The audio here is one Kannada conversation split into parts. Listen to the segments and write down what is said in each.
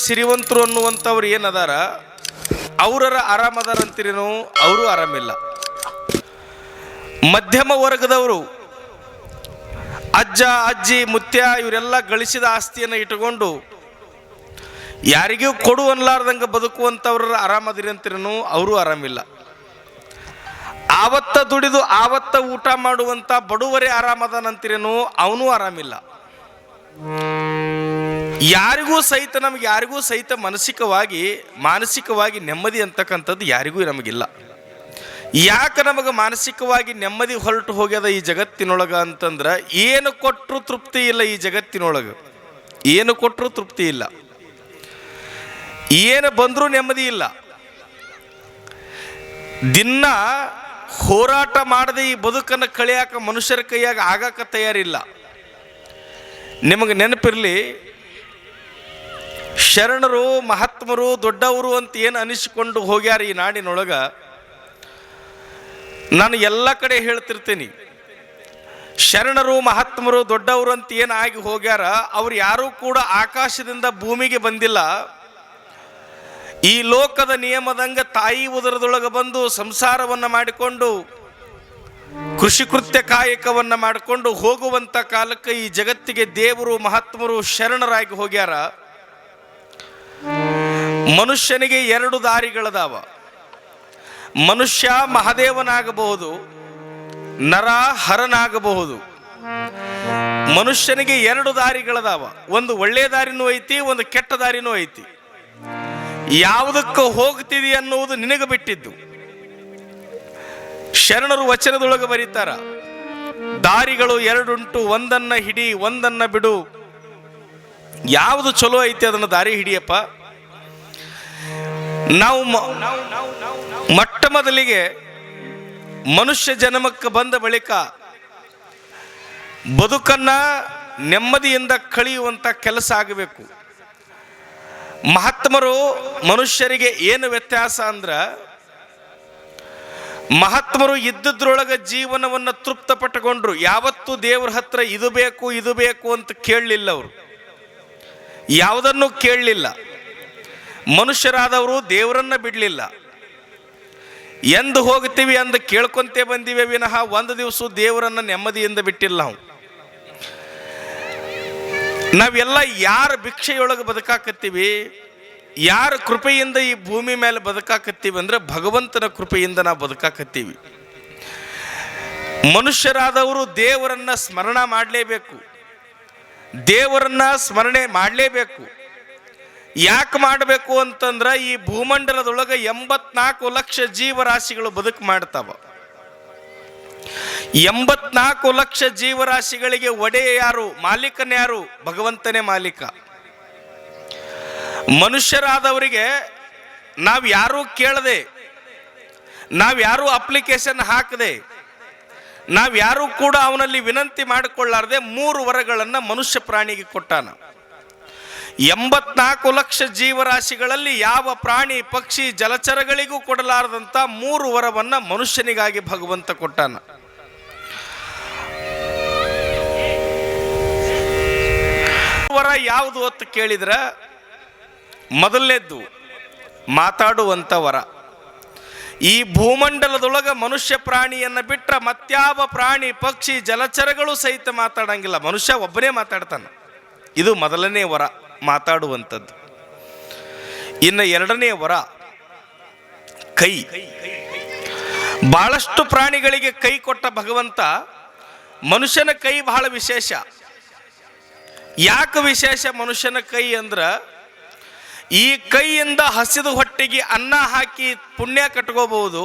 ಸಿರಿವಂತರು ಅನ್ನುವಂಥವ್ರು ಏನದಾರ ಅವರ ಆರಾಮದಾರ ಅಂತೀರೇನು? ಅವರು ಆರಾಮಿಲ್ಲ. ಮಧ್ಯಮ ವರ್ಗದವರು ಅಜ್ಜ ಅಜ್ಜಿ ಮುತ್ಯ ಇವರೆಲ್ಲ ಗಳಿಸಿದ ಆಸ್ತಿಯನ್ನು ಇಟ್ಟುಕೊಂಡು ಯಾರಿಗೂ ಕೊಡು ಅನ್ಲಾರ್ದಂಗೆ ಬದುಕುವಂಥವ್ರ ಆರಾಮದಿರಿ ಅಂತೀರೇನು? ಅವರು ಆರಾಮಿಲ್ಲ. ಆವತ್ತ ದುಡಿದು ಆವತ್ತ ಊಟ ಮಾಡುವಂಥ ಬಡವರೇ ಆರಾಮದನಂತೀರೇನು? ಅವನು ಆರಾಮಿಲ್ಲ. ಯಾರಿಗೂ ಸಹಿತ ಮಾನಸಿಕವಾಗಿ ನೆಮ್ಮದಿ ಅಂತಕ್ಕಂಥದ್ದು ಯಾರಿಗೂ ನಮಗಿಲ್ಲ. ಯಾಕೆ ನಮಗೆ ಮಾನಸಿಕವಾಗಿ ನೆಮ್ಮದಿ ಹೊರಟು ಹೋಗ್ಯದ ಈ ಜಗತ್ತಿನೊಳಗೆ ಅಂತಂದ್ರೆ, ಏನು ಕೊಟ್ಟರು ತೃಪ್ತಿ ಇಲ್ಲ. ಈ ಜಗತ್ತಿನೊಳಗೆ ಏನು ಕೊಟ್ಟರು ತೃಪ್ತಿ ಇಲ್ಲ, ಏನು ಬಂದರೂ ನೆಮ್ಮದಿ ಇಲ್ಲ. ದಿನ ಹೋರಾಟ ಮಾಡದೆ ಈ ಬದುಕನ್ನು ಕಳೆಯಾಕ ಮನುಷ್ಯರ ಕೈಯಾಗ ಆಗಾಕ ತಯಾರಿಲ್ಲ. ನಿಮಗೆ ನೆನಪಿರಲಿ, ಶರಣರು ಮಹಾತ್ಮರು ದೊಡ್ಡವರು ಅಂತ ಏನು ಅನಿಸಿಕೊಂಡು ಹೋಗ್ಯಾರ ಈ ನಾಡಿನೊಳಗ. ನಾನು ಎಲ್ಲ ಕಡೆ ಹೇಳ್ತಿರ್ತೀನಿ, ಶರಣರು ಮಹಾತ್ಮರು ದೊಡ್ಡವರು ಅಂತ ಏನು ಆಗಿ ಹೋಗ್ಯಾರ, ಅವ್ರು ಯಾರೂ ಕೂಡ ಆಕಾಶದಿಂದ ಭೂಮಿಗೆ ಬಂದಿಲ್ಲ. ಈ ಲೋಕದ ನಿಯಮದಂಗ ತಾಯಿ ಉದರದೊಳಗೆ ಬಂದು ಸಂಸಾರವನ್ನು ಮಾಡಿಕೊಂಡು ಕೃಷಿ ಕೃತ್ಯ ಕಾಯಕವನ್ನು ಮಾಡಿಕೊಂಡು ಹೋಗುವಂಥ ಕಾಲಕ್ಕೆ ಈ ಜಗತ್ತಿಗೆ ದೇವರು ಮಹಾತ್ಮರು ಶರಣರಾಗಿ ಹೋಗ್ಯಾರ. ಮನುಷ್ಯನಿಗೆ ಎರಡು ದಾರಿಗಳದಾವ. ಮನುಷ್ಯ ಮಹಾದೇವನಾಗಬಹುದು, ನರ ಹರನಾಗಬಹುದು. ಮನುಷ್ಯನಿಗೆ ಎರಡು ದಾರಿಗಳದಾವ. ಒಂದು ಒಳ್ಳೆ ದಾರಿನೂ ಐತಿ, ಒಂದು ಕೆಟ್ಟ ದಾರಿನೂ ಐತಿ. ಯಾವುದಕ್ಕೆ ಹೋಗ್ತಿದಿ ಅನ್ನುವುದು ನಿನಗೆ ಬಿಟ್ಟಿದ್ದು. ಶರಣರು ವಚನದೊಳಗೆ ಬರೀತಾರ, ದಾರಿಗಳು ಎರಡುಂಟು, ಒಂದನ್ನ ಹಿಡಿ ಒಂದನ್ನ ಬಿಡು. ಯಾವುದು ಚಲೋ ಐತಿ ಅದನ್ನು ದಾರಿ ಹಿಡಿಯಪ್ಪ. ನಾವು ಮೊಟ್ಟ ಮೊದಲಿಗೆ ಮನುಷ್ಯ ಜನ್ಮಕ್ಕೆ ಬಂದ ಬಳಿಕ ಬದುಕನ್ನ ನೆಮ್ಮದಿಯಿಂದ ಕಳೆಯುವಂಥ ಕೆಲಸ ಆಗಬೇಕು. ಮಹಾತ್ಮರು ಮನುಷ್ಯರಿಗೆ ಏನು ವ್ಯತ್ಯಾಸ ಅಂದ್ರೆ, ಮಹಾತ್ಮರು ಇದ್ದದ್ರೊಳಗೆ ಜೀವನವನ್ನು ತೃಪ್ತಪಟ್ಟುಕೊಂಡ್ರು. ಯಾವತ್ತೂ ದೇವ್ರ ಹತ್ರ ಇದು ಬೇಕು ಅಂತ ಕೇಳಲಿಲ್ಲ. ಅವರು ಯಾವುದನ್ನು ಕೇಳಲಿಲ್ಲ. ಮನುಷ್ಯರಾದವರು ದೇವರನ್ನ ಬಿಡಲಿಲ್ಲ. ಎಂದು ಹೋಗ್ತೀವಿ ಅಂದು ಕೇಳ್ಕೊಂತೇ ಬಂದಿವೆ ವಿನಃ ಒಂದು ದಿವಸ ದೇವರನ್ನ ನೆಮ್ಮದಿಯಿಂದ ಬಿಟ್ಟಿಲ್ಲ. ನಾವೆಲ್ಲ ಯಾರ ಭಿಕ್ಷೆಯೊಳಗೆ ಬದುಕಾಕತ್ತೀವಿ, ಯಾರ ಕೃಪೆಯಿಂದ ಈ ಭೂಮಿ ಮೇಲೆ ಬದುಕಾಕತ್ತೀವಿ ಅಂದ್ರೆ ಭಗವಂತನ ಕೃಪೆಯಿಂದ ನಾವು ಬದುಕಾಕತ್ತೀವಿ. ಮನುಷ್ಯರಾದವರು ದೇವರನ್ನ ಸ್ಮರಣ ಮಾಡಲೇಬೇಕು, ದೇವರನ್ನ ಸ್ಮರಣೆ ಮಾಡಲೇಬೇಕು. ಯಾಕೆ ಮಾಡಬೇಕು ಅಂತಂದ್ರೆ, ಈ ಭೂಮಂಡಲದೊಳಗೆ 84 ಲಕ್ಷ ಜೀವರಾಶಿಗಳು ಬದುಕು ಮಾಡ್ತಾವ. 84 ಲಕ್ಷ ಜೀವರಾಶಿಗಳಿಗೆ ಒಡೆಯ ಯಾರು? ಮಾಲೀಕನ ಯಾರು? ಭಗವಂತನೇ ಮಾಲೀಕ. ಮನುಷ್ಯರಾದವರಿಗೆ ನಾವು ಯಾರೂ ಕೇಳದೆ, ನಾವ್ಯಾರೂ ಅಪ್ಲಿಕೇಶನ್ ಹಾಕದೆ, ನಾವ್ಯಾರೂ ಕೂಡ ಅವನಲ್ಲಿ ವಿನಂತಿ ಮಾಡಿಕೊಳ್ಳಾರದೆ 3 ವರಗಳನ್ನು ಮನುಷ್ಯ ಪ್ರಾಣಿಗೆ ಕೊಟ್ಟಾನ. 84 ಲಕ್ಷ ಜೀವರಾಶಿಗಳಲ್ಲಿ ಯಾವ ಪ್ರಾಣಿ ಪಕ್ಷಿ ಜಲಚರಗಳಿಗೂ ಕೊಡಲಾರದಂಥ 3 ವರವನ್ನು ಮನುಷ್ಯನಿಗಾಗಿ ಭಗವಂತ ಕೊಟ್ಟಾನ. ವರ ಯಾವುದು ಅಂತ ಕೇಳಿದ್ರೆ, ಮೊದಲನೇದ್ದು ಮಾತಾಡುವಂಥ ವರ. ಈ ಭೂಮಂಡಲದೊಳಗೆ ಮನುಷ್ಯ ಪ್ರಾಣಿಯನ್ನು ಬಿಟ್ಟರೆ ಮತ್ಯಾವ ಪ್ರಾಣಿ ಪಕ್ಷಿ ಜಲಚರಗಳು ಸಹಿತ ಮಾತಾಡಂಗಿಲ್ಲ. ಮನುಷ್ಯ ಒಬ್ಬನೇ ಮಾತಾಡ್ತಾನೆ. ಇದು ಮೊದಲನೇ ವರ, ಮಾತಾಡುವಂಥದ್ದು. ಇನ್ನು ಎರಡನೇ ವರ ಕೈ. ಬಹಳಷ್ಟು ಪ್ರಾಣಿಗಳಿಗೆ ಕೈ ಕೊಟ್ಟ ಭಗವಂತ, ಮನುಷ್ಯನ ಕೈ ಬಹಳ ವಿಶೇಷ. ಯಾಕೆ ವಿಶೇಷ ಮನುಷ್ಯನ ಕೈ ಅಂದ್ರೆ, ಈ ಕೈಯಿಂದ ಹಸಿದ ಹೊಟ್ಟೆಗೆ ಅನ್ನ ಹಾಕಿ ಪುಣ್ಯ ಕಟ್ಕೋಬಹುದು.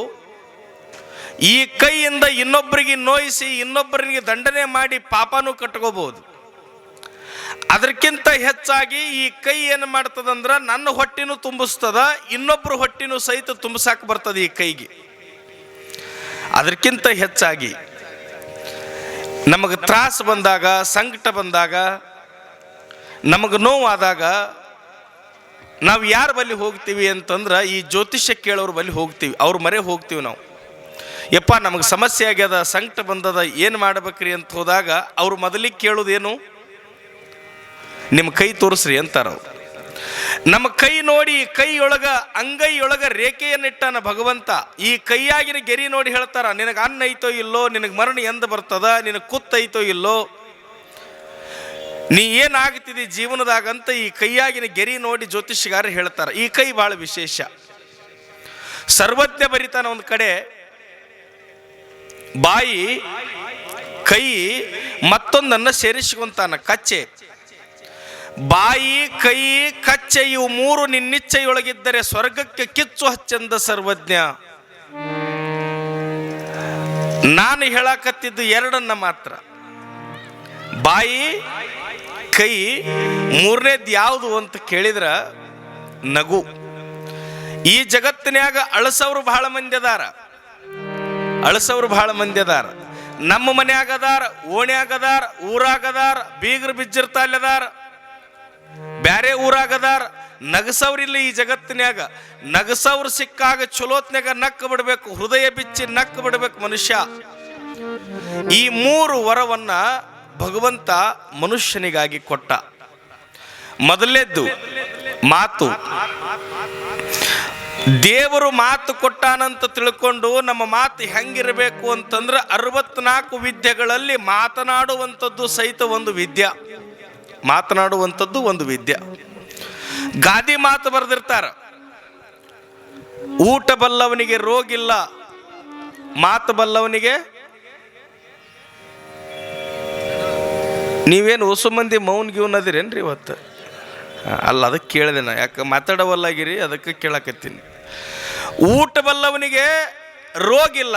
ಈ ಕೈಯಿಂದ ಇನ್ನೊಬ್ಬರಿಗೆ ನೋಯಿಸಿ ಇನ್ನೊಬ್ಬರಿಗೆ ದಂಡನೆ ಮಾಡಿ ಪಾಪನೂ ಕಟ್ಕೋಬಹುದು. ಅದಕ್ಕಿಂತ ಹೆಚ್ಚಾಗಿ ಈ ಕೈ ಏನು ಮಾಡ್ತದಂದ್ರೆ, ನನ್ನ ಹೊಟ್ಟಿನೂ ತುಂಬಿಸ್ತದ, ಇನ್ನೊಬ್ಬರ ಹೊಟ್ಟಿನೂ ಸಹಿತ ತುಂಬಿಸಾಕ ಬರ್ತದೆ ಈ ಕೈಗೆ. ಅದಕ್ಕಿಂತ ಹೆಚ್ಚಾಗಿ ನಮಗೆ ತ್ರಾಸ ಬಂದಾಗ, ಸಂಕಟ ಬಂದಾಗ, ನಮಗೆ ನೋವಾದಾಗ ನಾವು ಯಾರ ಬಳಿ ಹೋಗ್ತೀವಿ ಅಂತಂದ್ರೆ, ಈ ಜ್ಯೋತಿಷ್ಯ ಕೇಳೋರ ಬಳಿ ಹೋಗ್ತೀವಿ. ಅವ್ರ ಮರೆ ಹೋಗ್ತೀವಿ ನಾವು. ಯಪ್ಪ ನಮಗೆ ಸಮಸ್ಯೆ ಆಗ್ಯದ, ಸಂಕಟ ಬಂದದ, ಏನು ಮಾಡ್ಬೇಕ್ರಿ ಅಂತ ಹೋದಾಗ ಅವ್ರು ಮೊದಲಿಗೆ ಕೇಳೋದೇನು? ನಿಮ್ಮ ಕೈ ತೋರಿಸ್ರಿ ಅಂತಾರ. ನಮ್ಮ ಕೈ ನೋಡಿ ಕೈಯೊಳಗ ಅಂಗೈಯೊಳಗ ರೇಖೆಯನ್ನಿಟ್ಟಾನ ಭಗವಂತ. ಈ ಕೈಯಾಗಿನ ಗೆರಿ ನೋಡಿ ಹೇಳ್ತಾರ, ನಿನಗೆ ಅನ್ನ ಐತೋ ಇಲ್ಲೋ, ನಿನಗೆ ಮರಣ ಎಂದ ಬರ್ತದ, ನಿನಗೆ ಕುತ್ತೈತೋ ಇಲ್ಲೋ, ನೀ ಏನಾಗ್ತಿದಿ ಜೀವನದಾಗಂತ ಈ ಕೈಯಾಗಿನ ಗೆರಿ ನೋಡಿ ಜ್ಯೋತಿಷಿಗಾರ ಹೇಳ್ತಾರ. ಈ ಕೈ ಬಹಳ ವಿಶೇಷ. ಸರ್ವಜ್ಞ ಬರಿತಾನ ಒಂದು ಕಡೆ, ಬಾಯಿ ಕೈ ಮತ್ತೊಂದನ್ನು ಸೇರಿಸಿಕೊಂತಾನ, ಕಚ್ಚೆ. ಬಾಯಿ ಕೈ ಕಚ್ಚೆ ಇವು ಮೂರು ನಿನ್ನಿಚ್ಛೆಯೊಳಗಿದ್ದರೆ ಸ್ವರ್ಗಕ್ಕೆ ಕಿಚ್ಚು ಹಚ್ಚಂದ ಸರ್ವಜ್ಞ. ನಾನು ಹೇಳಕತ್ತಿದ್ದು ಎರಡನ್ನ ಮಾತ್ರ, ಬಾಯಿ ಕೈ. ಮೂರನೇದು ಯಾವುದು ಅಂತ ಕೇಳಿದ್ರ ನಗು. ಈ ಜಗತ್ತಿನ್ಯಾಗ ಅಳಸವ್ರು ಬಹಳ ಮಂದಿ ಅದಾರ, ಅಳಸವ್ರು ಬಹಳ ಮಂದಿ ಅದಾರ. ನಮ್ಮ ಮನ್ಯಾಗದಾರ, ಓಣ್ಯಾಗದಾರ, ಊರಾಗದಾರ, ಬೀಗರು ಬಿಜ್ಜಿರ್ತಾಲ್ಯದಾರ, ಬ್ಯಾರೆ ಊರಾಗದಾರ. ನಗಸವ್ರಿಲ್ಲ ಈ ಜಗತ್ತಿನ್ಯಾಗ. ನಗಸವ್ರು ಸಿಕ್ಕಾಗ ಚಲೋತ್ನ್ಯಾಗ ನಕ್ಕ ಬಿಡ್ಬೇಕು, ಹೃದಯ ಬಿಚ್ಚಿ ನಕ್ಕ ಬಿಡ್ಬೇಕು ಮನುಷ್ಯ. ಈ ಮೂರು ವರವನ್ನ ಭಗವಂತ ಮನುಷ್ಯನಿಗಾಗಿ ಕೊಟ್ಟ. ಮೊದಲನೇದ್ದು ಮಾತು. ದೇವರು ಮಾತು ಕೊಟ್ಟಾನಂತ ತಿಳ್ಕೊಂಡು ನಮ್ಮ ಮಾತು ಹೆಂಗಿರಬೇಕು ಅಂತಂದ್ರೆ 64 ವಿದ್ಯೆಗಳಲ್ಲಿ ಮಾತನಾಡುವಂಥದ್ದು ಸಹಿತ ಒಂದು ವಿದ್ಯೆ. ಮಾತನಾಡುವಂಥದ್ದು ಒಂದು ವಿದ್ಯೆ. ಗಾದಿ ಮಾತು ಬರೆದಿರ್ತಾರ, ಊಟ ಬಲ್ಲವನಿಗೆ ರೋಗಿಲ್ಲ, ಮಾತು ಬಲ್ಲವನಿಗೆ. ನೀವೇನು ಹೊಸ ಮಂದಿ ಮೌನ್ ಗೀವನ್ ಅದಿರೇನ್ರಿ ಇವತ್ತು? ಅಲ್ಲ, ಅದಕ್ಕೆ ಕೇಳಿದೆ ನಾ, ಯಾಕೆ ಮಾತಾಡವಲ್ಲಾಗಿರಿ, ಅದಕ್ಕೆ ಕೇಳಕತ್ತೀನಿ. ಊಟ ಬಲ್ಲವನಿಗೆ ರೋಗಿಲ್ಲ,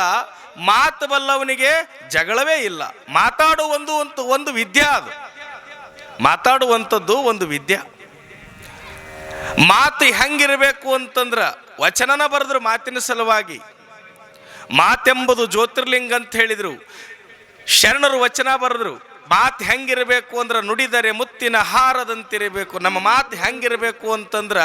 ಮಾತು ಬಲ್ಲವನಿಗೆ ಜಗಳವೇ ಇಲ್ಲ. ಒಂದು ವಿದ್ಯೆ. ಅದು ಮಾತಾಡುವಂಥದ್ದು ಒಂದು ವಿದ್ಯೆ. ಮಾತು ಹೆಂಗಿರಬೇಕು ಅಂತಂದ್ರ ವಚನನ ಬರೆದ್ರು ಮಾತಿನ ಸಲುವಾಗಿ. ಮಾತೆಂಬುದು ಜ್ಯೋತಿರ್ಲಿಂಗ ಅಂತ ಹೇಳಿದ್ರು ಶರಣರು. ವಚನ ಬರೆದ್ರು. ಮಾತು ಹೆಂಗಿರಬೇಕು ಅಂದ್ರೆ ನುಡಿದರೆ ಮುತ್ತಿನ ಹಾರದಂತಿರಬೇಕು. ನಮ್ಮ ಮಾತು ಹೆಂಗಿರಬೇಕು ಅಂತಂದ್ರ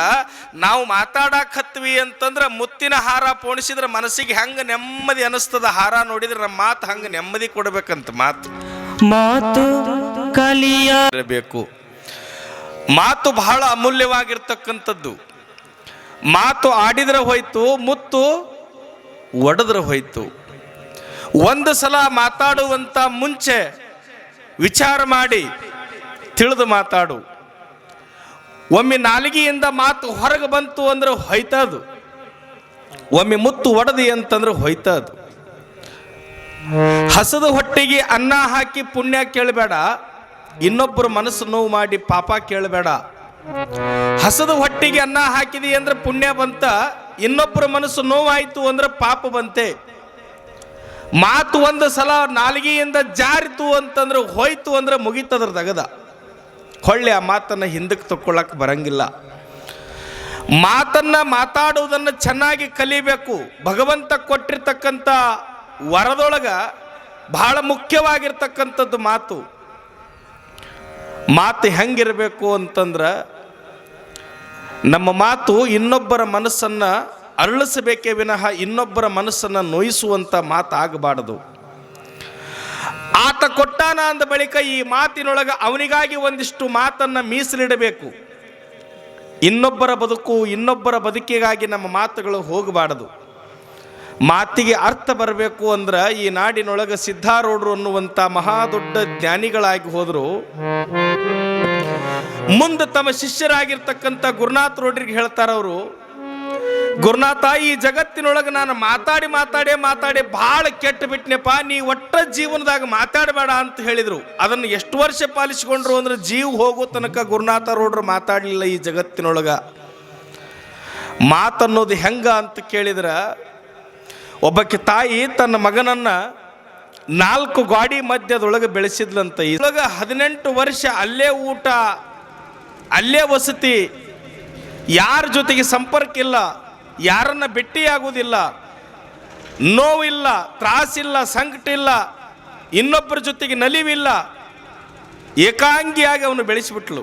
ನಾವು ಮಾತಾಡಕತ್ವಿ ಅಂತಂದ್ರೆ ಮುತ್ತಿನ ಹಾರ ಪೋಣಿಸಿದ್ರೆ ಮನಸ್ಸಿಗೆ ಹೆಂಗೆ ನೆಮ್ಮದಿ ಅನಿಸ್ತದ. ಹಾರ ನೋಡಿದ್ರೆ ನಮ್ಮ ಮಾತು ಹಂಗೆ ನೆಮ್ಮದಿ ಕೊಡಬೇಕಂತ. ಮಾತು ಕಲಿಯಬೇಕು. ಮಾತು ಬಹಳ ಅಮೂಲ್ಯವಾಗಿರ್ತಕ್ಕಂಥದ್ದು. ಮಾತು ಆಡಿದ್ರೆ ಹೋಯ್ತು, ಮುತ್ತು ಒಡೆದ್ರೆ ಹೋಯ್ತು. ಒಂದು ಸಲ ಮಾತಾಡುವಂತ ಮುಂಚೆ ವಿಚಾರ ಮಾಡಿ ತಿಳಿದು ಮಾತಾಡು. ಒಮ್ಮೆ ನಾಲಿಗೆಯಿಂದ ಮಾತು ಹೊರಗೆ ಬಂತು ಅಂದ್ರೆ ಹೋಯ್ತದು. ಒಮ್ಮೆ ಮುತ್ತು ಒಡೆದಿ ಅಂತಂದ್ರೆ ಹೋಯ್ತದು. ಹಸದ ಹೊಟ್ಟೆಗೆ ಅನ್ನ ಹಾಕಿ ಪುಣ್ಯ ಕೇಳಬೇಡ, ಇನ್ನೊಬ್ಬರ ಮನಸ್ಸು ನೋವು ಮಾಡಿ ಪಾಪ ಕೇಳಬೇಡ. ಹಸದ ಹೊಟ್ಟೆಗೆ ಅನ್ನ ಹಾಕಿದಿ ಅಂದ್ರೆ ಪುಣ್ಯ ಬಂತ, ಇನ್ನೊಬ್ಬರ ಮನಸ್ಸು ನೋವಾಯ್ತು ಅಂದ್ರೆ ಪಾಪ ಬಂತೆ. ಮಾತು ಒಂದು ಸಲ ನಾಲಿಗೆಯಿಂದ ಜಾರಿತು ಅಂತಂದ್ರೆ ಹೋಯ್ತು ಅಂದ್ರೆ ಮುಗಿತದ್ರ ತಗದ. ಹೊಳ್ಳಿ ಆ ಮಾತನ್ನ ಹಿಂದಕ್ಕೆ ತಕ್ಕೊಳ್ಳಕ್ ಬರಂಗಿಲ್ಲ. ಮಾತನ್ನ ಮಾತಾಡುವುದನ್ನು ಚೆನ್ನಾಗಿ ಕಲಿಬೇಕು. ಭಗವಂತ ಕೊಟ್ಟಿರ್ತಕ್ಕಂಥ ವರದೊಳಗ ಬಹಳ ಮುಖ್ಯವಾಗಿರ್ತಕ್ಕಂಥದ್ದು ಮಾತು. ಮಾತು ಹೆಂಗಿರಬೇಕು ಅಂತಂದ್ರೆ ನಮ್ಮ ಮಾತು ಇನ್ನೊಬ್ಬರ ಮನಸ್ಸನ್ನು ಅರಳಿಸಬೇಕೇ ವಿನಃ ಇನ್ನೊಬ್ಬರ ಮನಸ್ಸನ್ನು ನೋಯಿಸುವಂಥ ಮಾತಾಗಬಾರದು. ಆತ ಕೊಟ್ಟಾನ ಅಂದ ಬಳಿಕ ಈ ಮಾತಿನೊಳಗೆ ಅವನಿಗಾಗಿ ಒಂದಿಷ್ಟು ಮಾತನ್ನು ಮೀಸಲಿಡಬೇಕು. ಇನ್ನೊಬ್ಬರ ಬದುಕು, ಇನ್ನೊಬ್ಬರ ಬದುಕಿಗಾಗಿ ನಮ್ಮ ಮಾತುಗಳು ಹೋಗಬಾರದು. ಮಾತಿಗೆ ಅರ್ಥ ಬರಬೇಕು ಅಂದ್ರೆ ಈ ನಾಡಿನೊಳಗೆ ಸಿದ್ಧಾರೂಢರು ಅನ್ನುವಂಥ ಮಹಾ ದೊಡ್ಡ ಜ್ಞಾನಿಗಳಾಗಿ ಹೋದರು. ಮುಂದೆ ತಮ್ಮ ಶಿಷ್ಯರಾಗಿರ್ತಕ್ಕಂಥ ಗುರುನಾಥ ರೋಡ್ರಿಗೆ ಹೇಳ್ತಾರವರು, ಗುರುನಾಥ, ಈ ಜಗತ್ತಿನೊಳಗೆ ನಾನು ಮಾತಾಡಿ ಭಾಳ ಕೆಟ್ಟು ಬಿಟ್ನೆಪ್ಪ, ನೀ ಒಟ್ಟ ಜೀವನದಾಗ ಮಾತಾಡಬೇಡ ಅಂತ ಹೇಳಿದರು. ಅದನ್ನು ಎಷ್ಟು ವರ್ಷ ಪಾಲಿಸಿಕೊಂಡ್ರು ಅಂದ್ರೆ ಜೀವ ಹೋಗೋ ತನಕ ಗುರುನಾಥ ರೋಡ್ರು ಮಾತಾಡಲಿಲ್ಲ ಈ ಜಗತ್ತಿನೊಳಗ. ಮಾತನ್ನೋದು ಹೆಂಗ ಅಂತ ಕೇಳಿದ್ರ, ಒಬ್ಬಕ್ಕೆ ತಾಯಿ ತನ್ನ ಮಗನನ್ನ 4 ಗಾಡಿ ಮಧ್ಯದೊಳಗೆ ಬೆಳೆಸಿದ್ಲಂತ. ಇದೊಳಗ 18 ವರ್ಷ ಅಲ್ಲೇ ಊಟ, ಅಲ್ಲೇ ವಸತಿ, ಯಾರ ಜೊತೆಗೆ ಸಂಪರ್ಕ ಇಲ್ಲ, ಯಾರನ್ನ ಭೇಟಿಯಾಗುವುದಿಲ್ಲ, ನೋವಿಲ್ಲ, ತ್ರಾಸಿಲ್ಲ, ಸಂಕಟ ಇಲ್ಲ, ಇನ್ನೊಬ್ಬರ ಜೊತೆಗೆ ನಲಿವಿಲ್ಲ, ಏಕಾಂಗಿಯಾಗಿ ಅವನು ಬೆಳೆಸಿಬಿಟ್ಲು.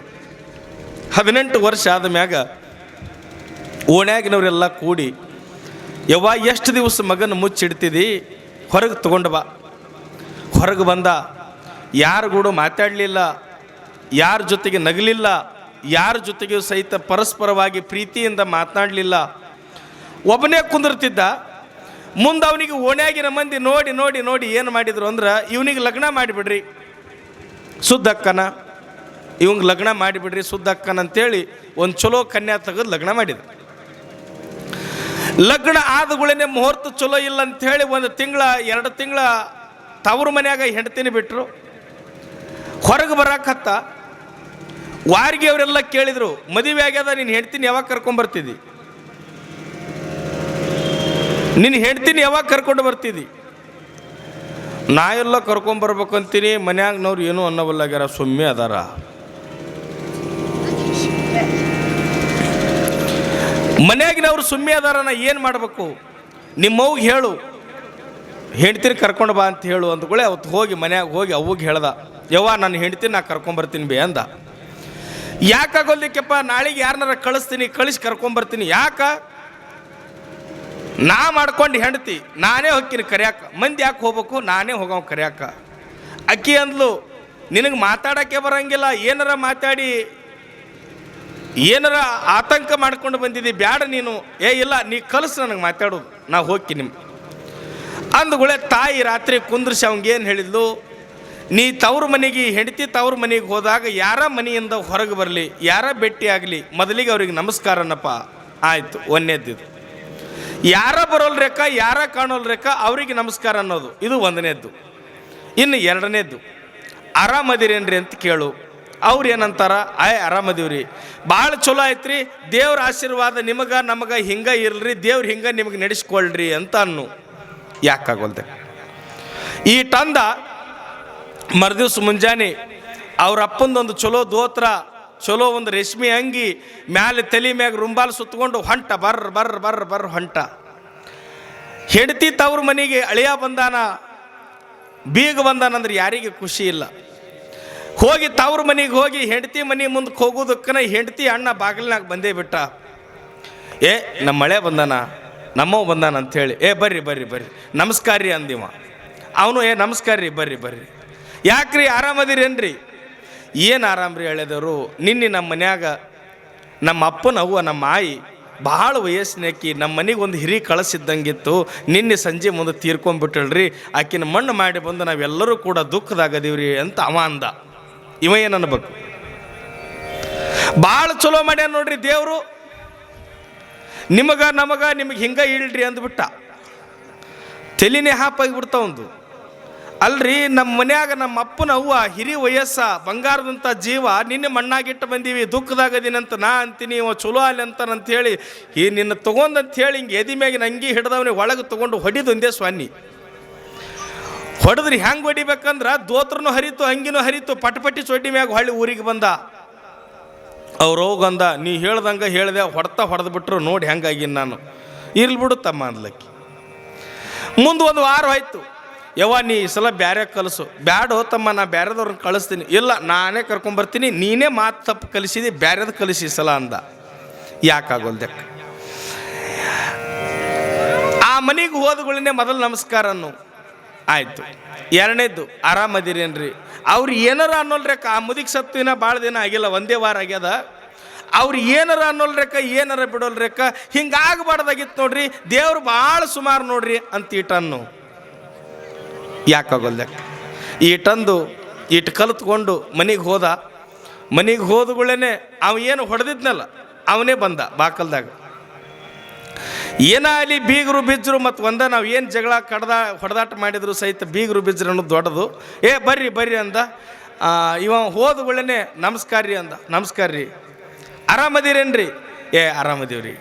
18 ವರ್ಷ ಆದ ಮ್ಯಾಗ ಓಣ್ಯಾಗಿನವರೆಲ್ಲ ಕೂಡಿ, ಯವ್ವ ಎಷ್ಟು ದಿವಸ ಮಗನ ಮುಚ್ಚಿಡ್ತಿದ್ದಿ, ಹೊರಗೆ ತಗೊಂಡು ಬಾ. ಹೊರಗೆ ಬಂದ. ಯಾರ ಕೂಡ ಮಾತಾಡಲಿಲ್ಲ, ಯಾರ ಜೊತೆಗೆ ನಗಲಿಲ್ಲ, ಯಾರ ಜೊತೆಗೂ ಸಹಿತ ಪರಸ್ಪರವಾಗಿ ಪ್ರೀತಿಯಿಂದ ಮಾತನಾಡಲಿಲ್ಲ. ಒಬ್ಬನೇ ಕುಂದಿರ್ತಿದ್ದ. ಮುಂದೆ ಅವನಿಗೆ ಓಣ್ಯಾಗಿನ ಮಂದಿ ನೋಡಿ ನೋಡಿ ನೋಡಿ ಏನು ಮಾಡಿದ್ರು ಅಂದ್ರೆ, ಇವನಿಗೆ ಲಗ್ನ ಮಾಡಿಬಿಡ್ರಿ ಸುದ್ದಕ್ಕನ, ಇವಂಗೆ ಲಗ್ನ ಮಾಡಿಬಿಡ್ರಿ ಸುದ್ದಕ್ಕನ ಅಂತೇಳಿ ಒಂದು ಚಲೋ ಕನ್ಯಾ ತೆಗೆದು ಲಗ್ನ ಮಾಡಿದ್ರು. ಲಗ್ನ ಆದಗಳೇ ಮುಹೂರ್ತ ಚಲೋ ಇಲ್ಲ ಅಂಥೇಳಿ 1 ತಿಂಗಳ 2 ತಿಂಗಳ ತವ್ರ ಮನ್ಯಾಗ ಹೆಂಡ್ತಿನ ಬಿಟ್ಟರು. ಹೊರಗೆ ಬರಾಕತ್ತ ವಾರಿಗೆ ಅವರೆಲ್ಲ ಕೇಳಿದರು, ಮದುವೆ ಆಗ್ಯದ, ನೀನು ಹೆಂಡ್ತಿನ ಯಾವಾಗ ಕರ್ಕೊಂಬರ್ತಿದ್ದಿ, ನಿನ್ನ ಹೆಂಡ್ತಿನ ಯಾವಾಗ ಕರ್ಕೊಂಡು ಬರ್ತಿದ್ದಿ? ನಾ ಎಲ್ಲ ಕರ್ಕೊಂಬರ್ಬೇಕಂತೀನಿ, ಮನ್ಯಾಗನವ್ರು ಏನೂ ಅನ್ನವಲ್ಲಾಗ್ಯಾರ, ಸುಮ್ಮನೆ ಅದಾರ. ಮನ್ಯಾಗಿನವ್ರು ಸುಮ್ಮನೆ ಅದಾರ, ನಾ ಏನು ಮಾಡಬೇಕು? ನಿಮ್ಮವ್ಗೆ ಹೇಳು, ಹೆಂಡ್ತಿನ ಕರ್ಕೊಂಡು ಬಾ ಅಂತ ಹೇಳು ಅಂದ್ಗಳೇ ಅವತ್ತು ಹೋಗಿ ಮನ್ಯಾಗ ಹೋಗಿ ಅವ್ಗೆ ಹೇಳ್ದ, ಯವ್ವ ನನ್ನ ಹೆಂಡ್ತಿನ ನಾ ಕರ್ಕೊಂಬರ್ತೀನಿ ಬೇ ಅಂದ. ಯಾಕಾಗೋಲ್ದಿಕ್ಕೆಪ್ಪ, ನಾಳೆಗೆ ಯಾರನ್ನಾರ ಕಳಿಸ್ತೀನಿ, ಕಳಿಸಿ ಕರ್ಕೊಂಬರ್ತೀನಿ. ಯಾಕ? ನಾ ಮಾಡ್ಕೊಂಡು ಹೆಂಡ್ತಿ ನಾನೇ ಹೋಗ್ತೀನಿ ಕರ್ಯಾಕ, ಮಂದಿ ಯಾಕೆ ಹೋಗ್ಬೇಕು, ನಾನೇ ಹೋಗೋ ಕರ್ಯಾಕ. ಅಕ್ಕಿ ಅಂದ್ಲು, ನಿನಗೆ ಮಾತಾಡೋಕ್ಕೆ ಬರಂಗಿಲ್ಲ, ಏನಾರ ಮಾತಾಡಿ ಏನಾರ ಆತಂಕ ಮಾಡ್ಕೊಂಡು ಬಂದಿದ್ದಿ, ಬ್ಯಾಡ ನೀನು. ಇಲ್ಲ ನೀ ಕಲಿಸ್ ನನಗೆ ಮಾತಾಡೋದು, ನಾ ಹೋಗ್ತೀನಿ ಅಂದ್ಗಳೇ ತಾಯಿ ರಾತ್ರಿ ಕುಂದ್ರಿಸಿ ಅವಂಗೇನು ಹೇಳಿದ್ಲು, ನೀ ತವ್ರ ಮನೆಗೆ ಹೆಂಡತಿ ತವ್ರ ಮನೆಗೆ ಹೋದಾಗ ಯಾರ ಮನೆಯಿಂದ ಹೊರಗೆ ಬರಲಿ, ಯಾರ ಭೇಟಿ ಆಗಲಿ, ಮೊದಲಿಗೆ ಅವ್ರಿಗೆ ನಮಸ್ಕಾರನಪ್ಪ. ಆಯಿತು, ಒಂದನೇದ್ದು. ಯಾರ ಬರೋಲ್ರೇಕ, ಯಾರ ಕಾಣೋಲ್ರೇಕ ಅವ್ರಿಗೆ ನಮಸ್ಕಾರ ಅನ್ನೋದು, ಇದು 1ನೇದ್ದು. ಇನ್ನು 2ನೇದ್ದು, ಆರಾಮದಿರೇನ್ರಿ ಅಂತ ಕೇಳು. ಅವ್ರು ಏನಂತಾರ, ಆರಾಮದೀವ್ರಿ, ಭಾಳ ಚಲೋ ಆಯ್ತ್ರಿ, ದೇವ್ರ ಆಶೀರ್ವಾದ ನಿಮಗೆ ನಮಗೆ ಹಿಂಗೆ ಇರಲ್ರಿ, ದೇವ್ರು ಹಿಂಗೆ ನಿಮಗೆ ನಡೆಸ್ಕೊಳ್ರಿ ಅಂತ ಅನ್ನು. ಯಾಕಾಗೋಲ್ದೆ ಈ ಟಂದ ಮರುದಿವ್ಸ ಮುಂಜಾನೆ ಅವ್ರ ಅಪ್ಪಂದೊಂದು ಚಲೋ ದೋತ್ರ, ಚಲೋ ಒಂದು ರೇಷ್ಮೆ ಅಂಗಿ, ಮ್ಯಾಲೆ ತಲೆ ಮ್ಯಾಗ ರುಂಬಾಲ್ ಸುತ್ತಕೊಂಡು ಹೊಂಟ, ಬರ್ರ ಹೊಂಟ. ಹೆಂಡತಿ ತವ್ರ ಮನೆಗೆ ಅಳಿಯ ಬಂದಾನ, ಬೀಗ ಬಂದಾನಂದ್ರೆ ಯಾರಿಗೆ ಖುಷಿ ಇಲ್ಲ. ಹೋಗಿ ತವ್ರ ಮನೆಗೆ ಹೋಗಿ ಹೆಂಡತಿ ಮನೆ ಮುಂದಕ್ಕೆ ಹೋಗೋದಕ್ಕನ ಹೆಂಡತಿ ಅಣ್ಣ ಬಾಗಿಲಿನಾಗ ಬಂದೇ ಬಿಟ್ಟ. ನಮ್ಮ ಮಳೆ ಬಂದಾನ, ನಮ್ಮವ್ ಬಂದಾನ ಅಂಥೇಳಿ, ಬರ್ರಿ ನಮಸ್ಕಾರ ರೀ ಅಂದಿವ. ಅವನು ನಮಸ್ಕಾರ ರೀ, ಬರ್ರಿ. ಯಾಕ್ರಿ ಆರಾಮದಿರೇನ್ರಿ? ಏನು ಆರಾಮ್ರಿ ಹೇಳಿದವರು, ನಿನ್ನೆ ನಮ್ಮ ಮನ್ಯಾಗ ನಮ್ಮ ಅಪ್ಪನ ಅವ್ವ ನಮ್ಮ ಆಯಿ ಭಾಳ ವಯಸ್ಸಿನಕ್ಕಿ ನಮ್ಮ ಮನೆಗೆ ಒಂದು ಹಿರಿ ಕಳಿಸಿದ್ದಂಗಿತ್ತು, ನಿನ್ನೆ ಸಂಜೆ ಮುಂದೆ ತೀರ್ಕೊಂಡ್ಬಿಟ್ಟಳ್ರಿ, ಆಕಿನ ಮಣ್ಣು ಮಾಡಿ ಬಂದು ನಾವೆಲ್ಲರೂ ಕೂಡ ದುಃಖದಾಗದೀವ್ರಿ ಅಂತ ಅವ ಅಂದ. ಇವ ಏನು ಅನ್ಬೇಕು, ಭಾಳ ಚಲೋ ಮಾಡ್ಯಾನ ನೋಡ್ರಿ ದೇವರು, ನಿಮಗೆ ಹಿಂಗೆ ಇಳ್ರಿ ಅಂದ್ಬಿಟ್ಟ. ತಲೆನೇ ಹಾಪಾಗಿಬಿಡ್ತಾವಂದು. ಅಲ್ರಿ, ನಮ್ಮ ಮನ್ಯಾಗ ನಮ್ಮ ಅಪ್ಪನ ಅವ್ವ ಹಿರಿ ವಯಸ್ಸ ಬಂಗಾರದಂಥ ಜೀವ, ನಿನ್ನೆ ಮಣ್ಣಾಗಿಟ್ಟು ಬಂದೀವಿ, ದುಃಖದಾಗದೀನಂತ ನಾ ಅಂತೀನಿ, ಇವ ಚಲೋ ಅಲ್ಲಿ ಅಂತಾನಂಥೇಳಿ ಈ ನಿನ್ನ ತೊಗೊಂಡಂಥೇಳಿ ಹಿಂಗೆ ಎದಿ ಮ್ಯಾಗಿನ ಅಂಗಿ ಹಿಡ್ದವನಿಗೆ ಒಳಗೆ ತೊಗೊಂಡು ಹೊಡಿದೊಂದೇ ಸ್ವಾನಿ. ಹೊಡೆದ್ರಿ ಹೆಂಗೆ ಹೊಡಿಬೇಕಂದ್ರೆ ದೋತ್ರನೂ ಹರಿತು, ಅಂಗಿನೂ ಹರಿತು, ಪಟಪಟಿ ಚೊಡ್ಡಿ ಮ್ಯಾಗ ಹೊಳ್ಳಿ ಊರಿಗೆ ಬಂದ. ಅವ್ರು ಹೋಗಂದ, ನೀ ಹೇಳ್ದಂಗೆ ಹೇಳಿದೆ, ಹೊಡೆದು ಬಿಟ್ರು, ನೋಡಿ ಹೆಂಗಾಗಿನ ನಾನು. ಇರ್ಲಿ ಬಿಡುತ್ತಮ್ಮ ಅನ್ಲಕ್ಕಿ. ಮುಂದೆ 1 ವಾರ ಆಯ್ತು. ಯವ್ವ ನೀ ಈ ಸಲ ಬ್ಯಾರೆ ಕಲಿಸು. ಬ್ಯಾಡ ಹೋತಮ್ಮ, ನಾ ಬ್ಯಾರೆದವ್ರನ್ನ ಕಳಿಸ್ತೀನಿ. ಇಲ್ಲ ನಾನೇ ಕರ್ಕೊಂಬರ್ತೀನಿ, ನೀನೇ ಮಾತು ತಪ್ಪು ಕಲಿಸಿದಿ, ಬ್ಯಾರೆದು ಕಲಿಸಿ ಈ ಸಲ ಅಂದ. ಯಾಕಾಗೋಲ್ದಕ್ಕ? ಆ ಮನೆಗೆ ಹೋದಗಳನ್ನೇ ಮೊದಲು ನಮಸ್ಕಾರನ್ನು ಆಯಿತು. 2ನೇದ್ದು ಆರಾಮದಿರೇನ್ರಿ? ಅವ್ರು ಏನಾರ ಅನ್ನೋಲ್ರೇಕ, ಆ ಮುದಿಗೆ ಸತ್ತಿನ ಭಾಳ ದಿನ ಆಗಿಲ್ಲ, 1 ವಾರ ಆಗ್ಯದ. ಅವ್ರು ಏನಾರ ಅನ್ನೋಲ್ರೇಕ, ಏನಾರ ಬಿಡೋಲ್ರೇಕ, ಹಿಂಗಾಗಬಾರ್ದಾಗಿತ್ತು ನೋಡ್ರಿ, ದೇವ್ರು ಭಾಳ ಸುಮಾರು ನೋಡ್ರಿ ಅಂತ ಈಟನ್ನು. ಯಾಕಾಗೋಲ್ದಕ್ಕ? ಈಟಂದು ಇಟ್ಟು ಕಲಿತ್ಕೊಂಡು ಮನೆಗೆ ಹೋದ. ಮನೆಗೆ ಹೋದಗಳೇ ಅವ ಏನು ಹೊಡೆದಿದ್ನಲ್ಲ ಅವನೇ ಬಂದ ಬಾಕಲ್ದಾಗ. ಏನಾಗಲಿ ಬೀಗರು ಬಿಜ್ಜರು ಮತ್ತು ನಾವು ಏನು ಜಗಳ ಹೊಡೆದಾಟ ಮಾಡಿದ್ರು ಸಹಿತ ಬೀಗರು ಬಿಜ್ಜರು ಅನ್ನೋದು ದೊಡ್ಡದು. ಬರ್ರಿ ಅಂದ. ಇವ ಹೋದಗಳೇ ನಮಸ್ಕಾರ ರೀ ಅಂದ. ನಮಸ್ಕಾರ ರೀ, ಆರಾಮದಿರೇನ್ರಿ? ಆರಾಮದೀವ್ರಿ.